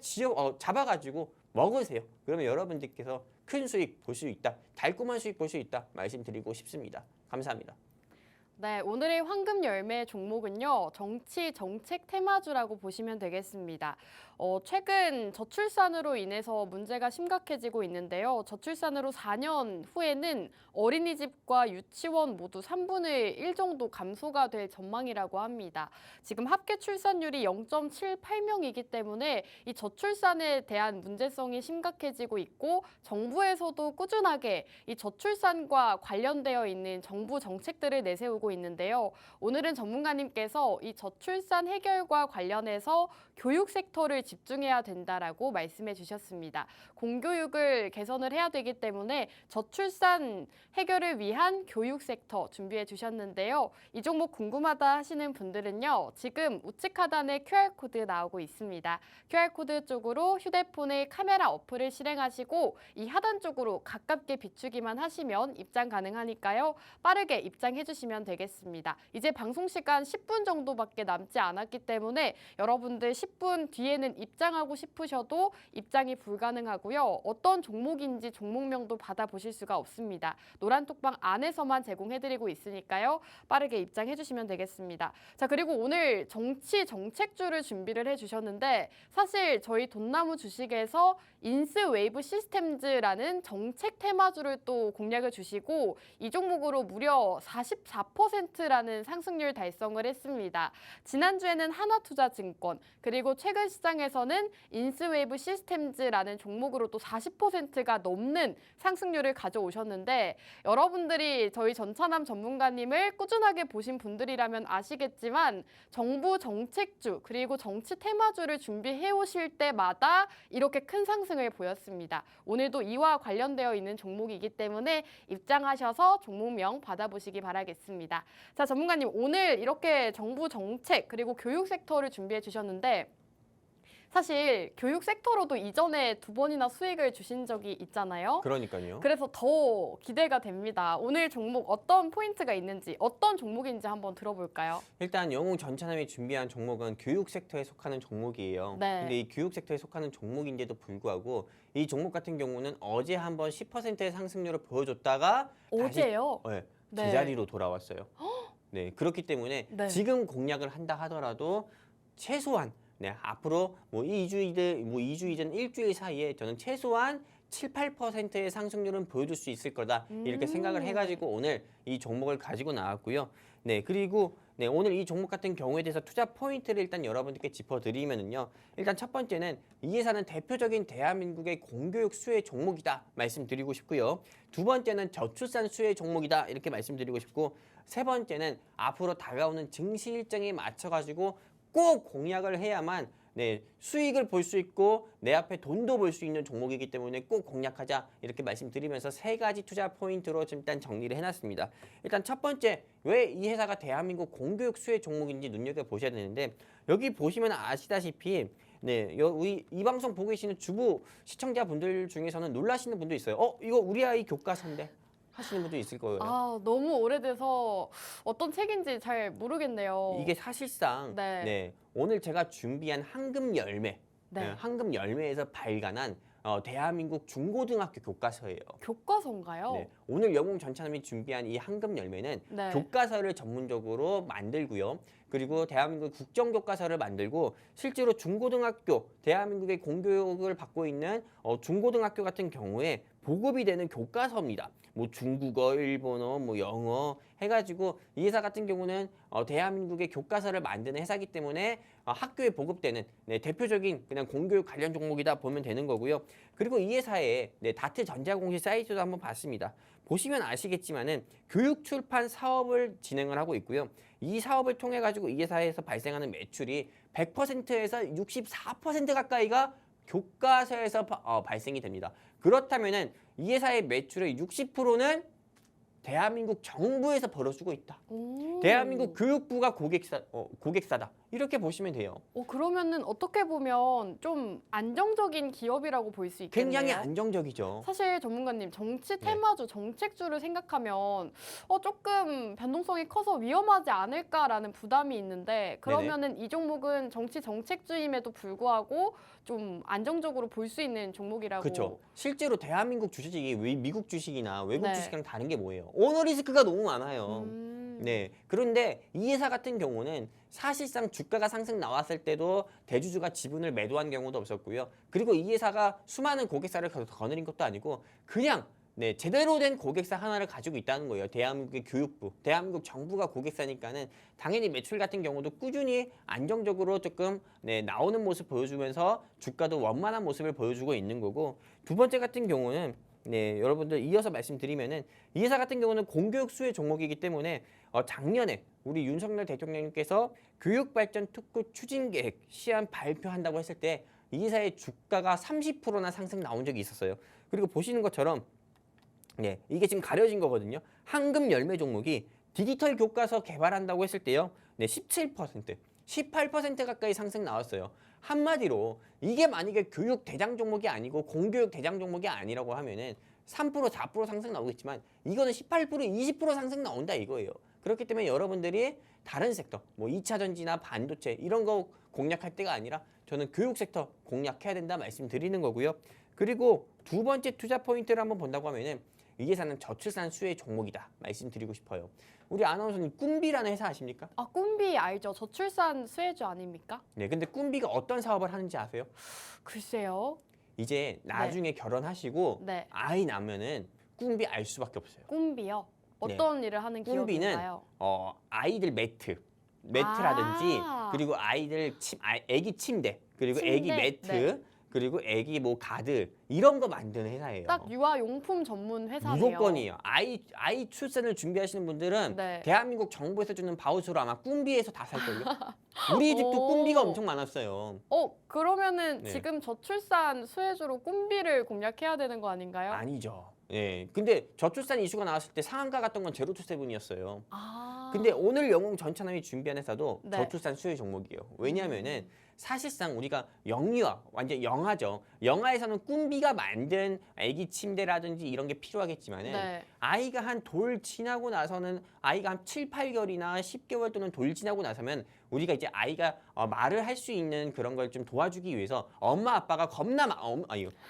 잡아가지고 먹으세요. 그러면 여러분들께서 큰 수익 볼 수 있다. 달콤한 수익 볼 수 있다. 말씀드리고 싶습니다. 감사합니다. 네, 오늘의 황금 열매 종목은요. 정치 정책 테마주라고 보시면 되겠습니다. 최근 저출산으로 인해서 문제가 심각해지고 있는데요. 저출산으로 4년 후에는 어린이집과 유치원 모두 3분의 1 정도 감소가 될 전망이라고 합니다. 지금 합계 출산율이 0.78명이기 때문에 이 저출산에 대한 문제성이 심각해지고 있고 정부에서도 꾸준하게 이 저출산과 관련되어 있는 정부 정책들을 내세우고 있는데요. 오늘은 전문가님께서 이 저출산 해결과 관련해서 교육 섹터를 집중해야 된다라고 말씀해 주셨습니다. 공교육을 개선을 해야 되기 때문에 저출산 해결을 위한 교육 섹터 준비해 주셨는데요. 이 종목 궁금하다 하시는 분들은요. 지금 우측 하단에 QR코드 나오고 있습니다. QR코드 쪽으로 휴대폰의 카메라 어플을 실행하시고 이 하단 쪽으로 가깝게 비추기만 하시면 입장 가능하니까요. 빠르게 입장해 주시면 되겠습니다. 이제 방송 시간 10분 정도밖에 남지 않았기 때문에 여러분들 10분 뒤에는 입장하고 싶으셔도 입장이 불가능하고요. 어떤 종목인지 종목명도 받아보실 수가 없습니다. 노란 톡방 안에서만 제공해드리고 있으니까요. 빠르게 입장해 주시면 되겠습니다. 자, 그리고 오늘 정치 정책주를 준비를 해주셨는데 사실 저희 돈나무 주식에서 인스웨이브 시스템즈라는 정책 테마주를 또 공략을 주시고 이 종목으로 무려 44%라는 상승률 달성을 했습니다. 지난주에는 하나투자증권 그리고 최근 시장에서는 인스웨이브 시스템즈라는 종목으로 또 40%가 넘는 상승률을 가져오셨는데 여러분들이 저희 전차남 전문가님을 꾸준하게 보신 분들이라면 아시겠지만 정부 정책주 그리고 정치 테마주를 준비해 오실 때마다 이렇게 큰 상승을 보였습니다. 오늘도 이와 관련되어 있는 종목이기 때문에 입장하셔서 종목명 받아보시기 바라겠습니다. 자, 전문가님 오늘 이렇게 정부 정책 그리고 교육 섹터를 준비해 주셨는데 사실 교육 섹터로도 이전에 2번이나 수익을 주신 적이 있잖아요. 그러니까요. 그래서 더 기대가 됩니다. 오늘 종목 어떤 포인트가 있는지, 어떤 종목인지 한번 들어볼까요? 일단 영웅 전차남이 준비한 종목은 교육 섹터에 속하는 종목이에요. 네. 근데 이 교육 섹터에 속하는 종목인데도 불구하고 이 종목 같은 경우는 어제 한번 10%의 상승률을 보여줬다가 어제요? 다시 네. 제자리로 돌아왔어요. 네, 그렇기 때문에 네. 지금 공략을 한다 하더라도 최소한 앞으로 뭐 2주이든 뭐 2주이든 일주일 사이에 저는 최소한 7, 8%의 상승률은 보여줄 수 있을 거다 이렇게 생각을 해가지고 오늘 이 종목을 가지고 나왔고요. 네, 그리고 오늘 이 종목 같은 경우에 대해서 투자 포인트를 일단 여러분들께 짚어드리면은요. 일단 첫 번째는 이 회사는 대표적인 대한민국의 공교육 수혜 종목이다 말씀드리고 싶고요. 두 번째는 저출산 수혜 종목이다 이렇게 말씀드리고 싶고, 세 번째는 앞으로 다가오는 증시 일정에 맞춰가지고 꼭 공략을 해야만 수익을 볼 수 있고 내 앞에 돈도 벌 수 있는 종목이기 때문에 꼭 공략하자 이렇게 말씀드리면서 세 가지 투자 포인트로 좀 일단 정리를 해놨습니다. 일단 첫 번째, 왜 이 회사가 대한민국 공교육 수혜 종목인지 눈여겨보셔야 되는데, 여기 보시면 아시다시피 우리 이 방송 보고 계시는 주부 시청자분들 중에서는 놀라시는 분도 있어요. 이거 우리 아이 교과서인데 하시는 분도 있을 거예요. 아, 너무 오래돼서 어떤 책인지 잘 모르겠네요. 이게 사실상 오늘 제가 준비한 황금 열매, 황금 열매에서 발간한 대한민국 중고등학교 교과서예요. 교과서인가요? 네, 오늘 영웅 전차남이 준비한 이 황금 열매는 교과서를 전문적으로 만들고요. 그리고 대한민국 국정교과서를 만들고 실제로 중고등학교, 대한민국의 공교육을 받고 있는 중고등학교 같은 경우에 보급이 되는 교과서입니다. 뭐 중국어, 일본어, 뭐 영어 해가지고 이 회사 같은 경우는 대한민국의 교과서를 만드는 회사이기 때문에 학교에 보급되는 대표적인 그냥 공교육 관련 종목이다 보면 되는 거고요. 그리고 이 회사의 다트 전자공시 사이트도 한번 봤습니다. 보시면 아시겠지만은 교육 출판 사업을 진행을 하고 있고요. 이 사업을 통해 가지고 이 회사에서 발생하는 매출이 100%에서 64% 가까이가 교과서에서 발생이 됩니다. 그렇다면은 이 회사의 매출의 60%는 대한민국 정부에서 벌어주고 있다. 대한민국 교육부가 고객사다. 이렇게 보시면 돼요. 그러면은 어떻게 보면 좀 안정적인 기업이라고 볼 수 있겠네요. 굉장히 안정적이죠. 사실 전문가님, 정치 테마주, 정책주를 생각하면 조금 변동성이 커서 위험하지 않을까라는 부담이 있는데, 그러면은 이 종목은 정치 정책주임에도 불구하고 좀 안정적으로 볼 수 있는 종목이라고. 그렇죠. 실제로 대한민국 주식이 미국 주식이나 외국 주식이랑 다른 게 뭐예요? 오너 리스크가 너무 많아요. 그런데 이 회사 같은 경우는 사실상 주가가 상승 나왔을 때도 대주주가 지분을 매도한 경우도 없었고요. 그리고 이 회사가 수많은 고객사를 거느린 것도 아니고 그냥 제대로 된 고객사 하나를 가지고 있다는 거예요. 대한민국의 교육부, 대한민국 정부가 고객사니까는 당연히 매출 같은 경우도 꾸준히 안정적으로 조금 나오는 모습 보여주면서 주가도 원만한 모습을 보여주고 있는 거고, 두 번째 같은 경우는 여러분들 이어서 말씀드리면은 이 회사 같은 경우는 공교육 수혜 종목이기 때문에 작년에 우리 윤석열 대통령님께서 교육발전 특구 추진 계획 시안 발표한다고 했을 때 이 회사의 주가가 30%나 상승 나온 적이 있었어요. 그리고 보시는 것처럼 이게 지금 가려진 거거든요. 황금 열매 종목이 디지털 교과서 개발한다고 했을 때요. 17%, 18% 가까이 상승 나왔어요. 한마디로 이게 만약에 교육 대장 종목이 아니고 공교육 대장 종목이 아니라고 하면은 3%, 4% 상승 나오겠지만 이거는 18%, 20% 상승 나온다 이거예요. 그렇기 때문에 여러분들이 다른 섹터, 뭐 2차 전지나 반도체 이런 거 공략할 때가 아니라 저는 교육 섹터 공략해야 된다 말씀드리는 거고요. 그리고 두 번째 투자 포인트를 한번 본다고 하면은 이 회사는 저출산 수혜 종목이다 말씀드리고 싶어요. 우리 아나운서님 꿈비라는 회사 아십니까? 꿈비 알죠. 저출산 수혜주 아닙니까? 근데 꿈비가 어떤 사업을 하는지 아세요? 글쎄요. 이제 나중에 결혼하시고 아이 낳으면은 꿈비 알 수밖에 없어요. 꿈비요? 어떤 일을 하는 기업인가요? 꿈비는 아이들 매트라든지 그리고 아이들 애기 침대, 그리고 애기 매트, 그리고 애기 뭐 가드 이런 거 만드는 회사예요. 딱 유아용품 전문 회사네요. 무조건이에요. 아이 출산을 준비하시는 분들은 대한민국 정부에서 주는 바우처로 아마 꿈비에서 다 살걸요. 우리 집도 꿈비가 엄청 많았어요. 그러면은 지금 저출산 수혜주로 꿈비를 공략해야 되는 거 아닌가요? 아니죠. 근데 저출산 이슈가 나왔을 때 상한가 갔던 건 제로투세븐이었어요. 근데 오늘 영웅 전차남이 준비한 회사도 저출산 수혜 종목이에요. 왜냐하면은 사실상 우리가 영유아, 완전 영아죠. 영아에서는 꿈비가 만든 아기 침대라든지 이런 게 필요하겠지만은 네. 아이가 한 돌 지나고 나서는 아이가 한 7, 8개월이나 10개월 또는 돌 지나고 나서면 우리가 이제 아이가 말을 할 수 있는 그런 걸 좀 도와주기 위해서 엄마 아빠가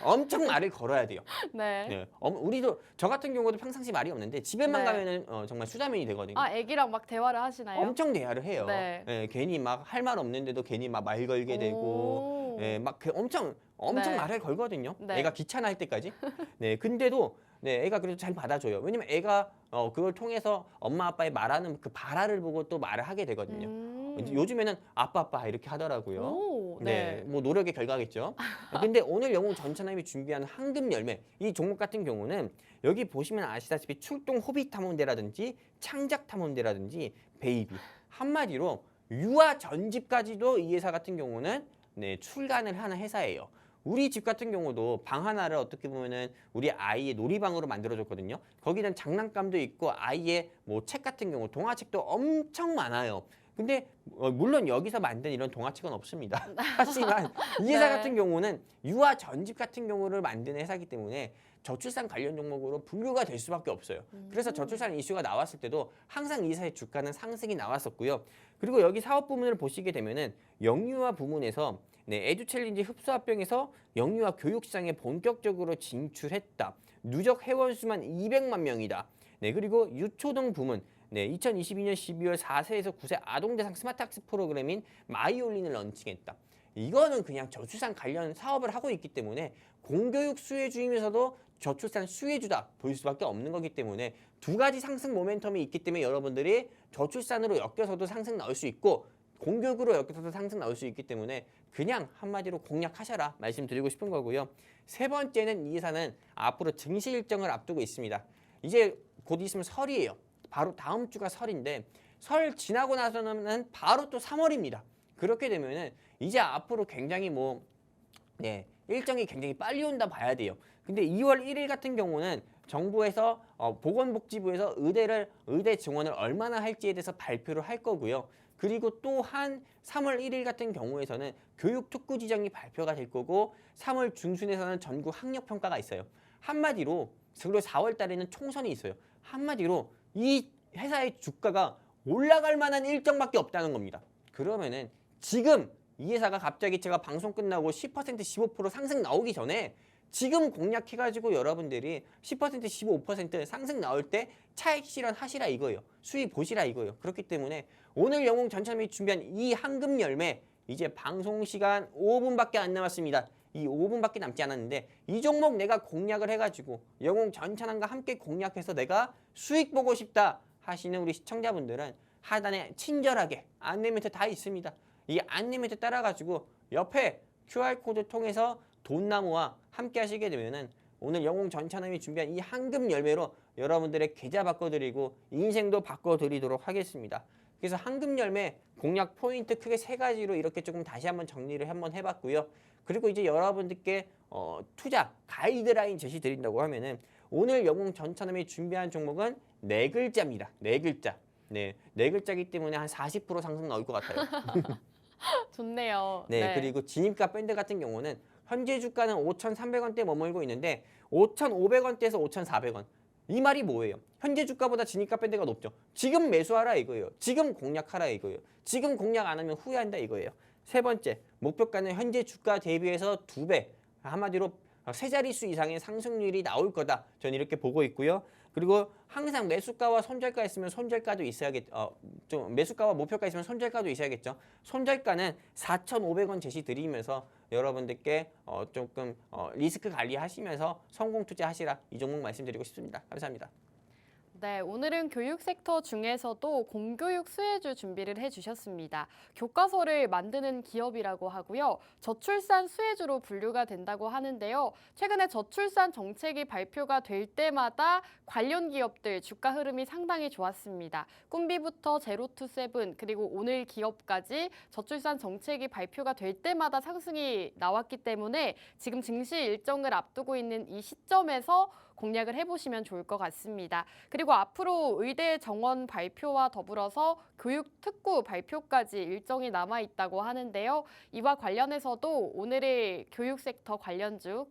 엄청 말을 걸어야 돼요. 네. 네. 우리도 저 같은 경우도 평상시 말이 없는데 집에만 네. 가면은 정말 수다맨이 되거든요. 아, 애기랑 막 대화를 하시나요? 엄청 대화를 해요. 네. 예, 괜히 막 할 말 없는데도 괜히 막 말 걸게 되고, 오. 예, 막 엄청 네. 말을 걸거든요. 네. 애가 귀찮아할 때까지. 네, 근데도 네, 애가 그래도 잘 받아줘요. 왜냐면 애가 그걸 통해서 엄마 아빠의 말하는 그 발화를 보고 또 말을 하게 되거든요. 이제 요즘에는 아빠 이렇게 하더라고요. 오, 네, 네. 뭐 노력의 결과겠죠. 근데 오늘 영웅 전천함이 준비한 황금 열매 이 종목 같은 경우는 여기 보시면 아시다시피 출동 호비 탐험대라든지 창작 탐험대라든지 베이비 한마디로 유아 전집까지도 이 회사 같은 경우는 네, 출간을 하는 회사예요. 우리 집 같은 경우도 방 하나를 어떻게 보면은 우리 아이의 놀이방으로 만들어줬거든요. 거기는 장난감도 있고 아이의 뭐 책 같은 경우 동화책도 엄청 많아요. 근데 물론 여기서 만든 이런 동화책은 없습니다. 하지만 이 회사 네. 같은 경우는 유아 전집 같은 경우를 만드는 회사이기 때문에 저출산 관련 종목으로 분류가 될 수밖에 없어요. 그래서 저출산 이슈가 나왔을 때도 항상 이 회사의 주가는 상승이 나왔었고요. 그리고 여기 사업 부문을 보시게 되면은 영유아 부문에서 네, 에듀챌린지 흡수합병에서 영유아 교육 시장에 본격적으로 진출했다. 누적 회원 수만 200만 명이다. 네, 그리고 유초등 부문 네, 2022년 12월 4세에서 9세 아동대상 스마트학습 프로그램인 마이올린을 런칭했다. 이거는 그냥 저출산 관련 사업을 하고 있기 때문에 공교육 수혜주이면서도 저출산 수혜주다 볼 수밖에 없는 거기 때문에 두 가지 상승 모멘텀이 있기 때문에 여러분들이 저출산으로 엮여서도 상승 나올 수 있고 공교육으로 엮여서도 상승 나올 수 있기 때문에 그냥 한마디로 공략하셔라 말씀드리고 싶은 거고요. 세 번째는 이 회사는 앞으로 증시 일정을 앞두고 있습니다. 이제 곧 있으면 설이에요. 바로 다음 주가 설인데 설 지나고 나서는 바로 또 3월입니다. 그렇게 되면은 이제 앞으로 굉장히 네, 일정이 굉장히 빨리 온다 봐야 돼요. 근데 2월 1일 같은 경우는 정부에서 보건복지부에서 의대 증원을 얼마나 할지에 대해서 발표를 할 거고요. 그리고 또한 3월 1일 같은 경우에서는 교육특구 지정이 발표가 될 거고 3월 중순에서는 전국 학력평가가 있어요. 한마디로 그리고 4월 달에는 총선이 있어요. 한마디로 이 회사의 주가가 올라갈 만한 일정밖에 없다는 겁니다. 그러면은 지금 이 회사가 갑자기 제가 방송 끝나고 10% 15% 상승 나오기 전에 지금 공략해가지고 여러분들이 10% 15% 상승 나올 때 차익 실현하시라 이거예요. 수익 보시라 이거예요. 그렇기 때문에 오늘 영웅 전참이 준비한 이 황금 열매 이제 방송 시간 5분밖에 안 남았습니다. 이 5분밖에 남지 않았는데 이 종목 내가 공략을 해가지고 영웅 전찬함과 함께 공략해서 내가 수익 보고 싶다 하시는 우리 시청자분들은 하단에 친절하게 안내 멘트 다 있습니다. 이 안내 멘트 따라가지고 옆에 QR코드 통해서 돈나무와 함께 하시게 되면은 오늘 영웅 전찬함이 준비한 이 황금 열매로 여러분들의 계좌 바꿔드리고 인생도 바꿔드리도록 하겠습니다. 그래서 황금 열매 공략 포인트 크게 세 가지로 이렇게 조금 다시 한번 정리를 한번 해봤고요. 그리고 이제 여러분들께 투자 가이드라인 제시 드린다고 하면은 오늘 영웅 전찬함이 준비한 종목은 네 글자입니다. 네 글자. 네, 네 글자이기 때문에 한 40% 상승 나올 것 같아요. 좋네요. 네, 그리고 진입가 밴드 같은 경우는 현재 주가는 5,300원대 머물고 있는데 5,500원대에서 5,400원. 이 말이 뭐예요? 현재 주가보다 진입가 밴드가 높죠. 지금 매수하라 이거예요. 지금 공략하라 이거예요. 지금 공략 안 하면 후회한다 이거예요. 세 번째, 목표가는 현재 주가 대비해서 2배. 한마디로 세 자릿수 이상의 상승률이 나올 거다. 저는 이렇게 보고 있고요. 그리고 항상 매수가와 손절가 있으면 손절가도 좀 매수가와 목표가 있으면 손절가도 있어야겠죠. 손절가는 4,500원 제시 드리면서 여러분들께 조금 리스크 관리하시면서 성공 투자하시라 이 종목 말씀드리고 싶습니다. 감사합니다. 네, 오늘은 교육 섹터 중에서도 공교육 수혜주 준비를 해주셨습니다. 교과서를 만드는 기업이라고 하고요. 저출산 수혜주로 분류가 된다고 하는데요. 최근에 저출산 정책이 발표가 될 때마다 관련 기업들 주가 흐름이 상당히 좋았습니다. 꿈비부터 제로투세븐 그리고 오늘 기업까지 저출산 정책이 발표가 될 때마다 상승이 나왔기 때문에 지금 증시 일정을 앞두고 있는 이 시점에서 공략을 해보시면 좋을 것 같습니다. 그리고 그리고 앞으로 의대 정원 발표와 더불어서 교육 특구 발표까지 일정이 남아 있다고 하는데요. 이와 관련해서도 오늘의 교육 섹터 관련주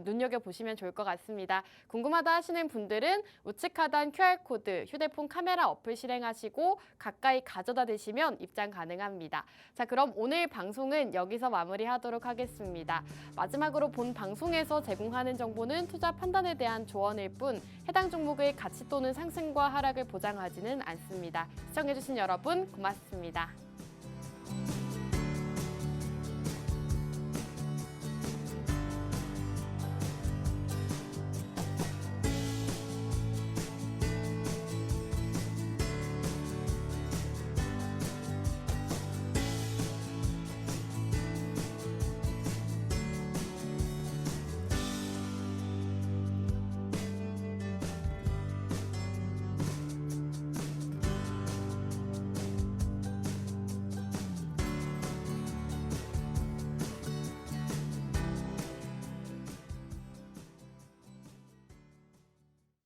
눈여겨보시면 좋을 것 같습니다. 궁금하다 하시는 분들은 우측 하단 QR코드, 휴대폰 카메라 어플 실행하시고 가까이 가져다 대시면 입장 가능합니다. 자, 그럼 오늘 방송은 여기서 마무리하도록 하겠습니다. 마지막으로 본 방송에서 제공하는 정보는 투자 판단에 대한 조언일 뿐 해당 종목의 가치 또는 상승과 하락을 보장하지는 않습니다. 시청해주신 여러분 고맙습니다.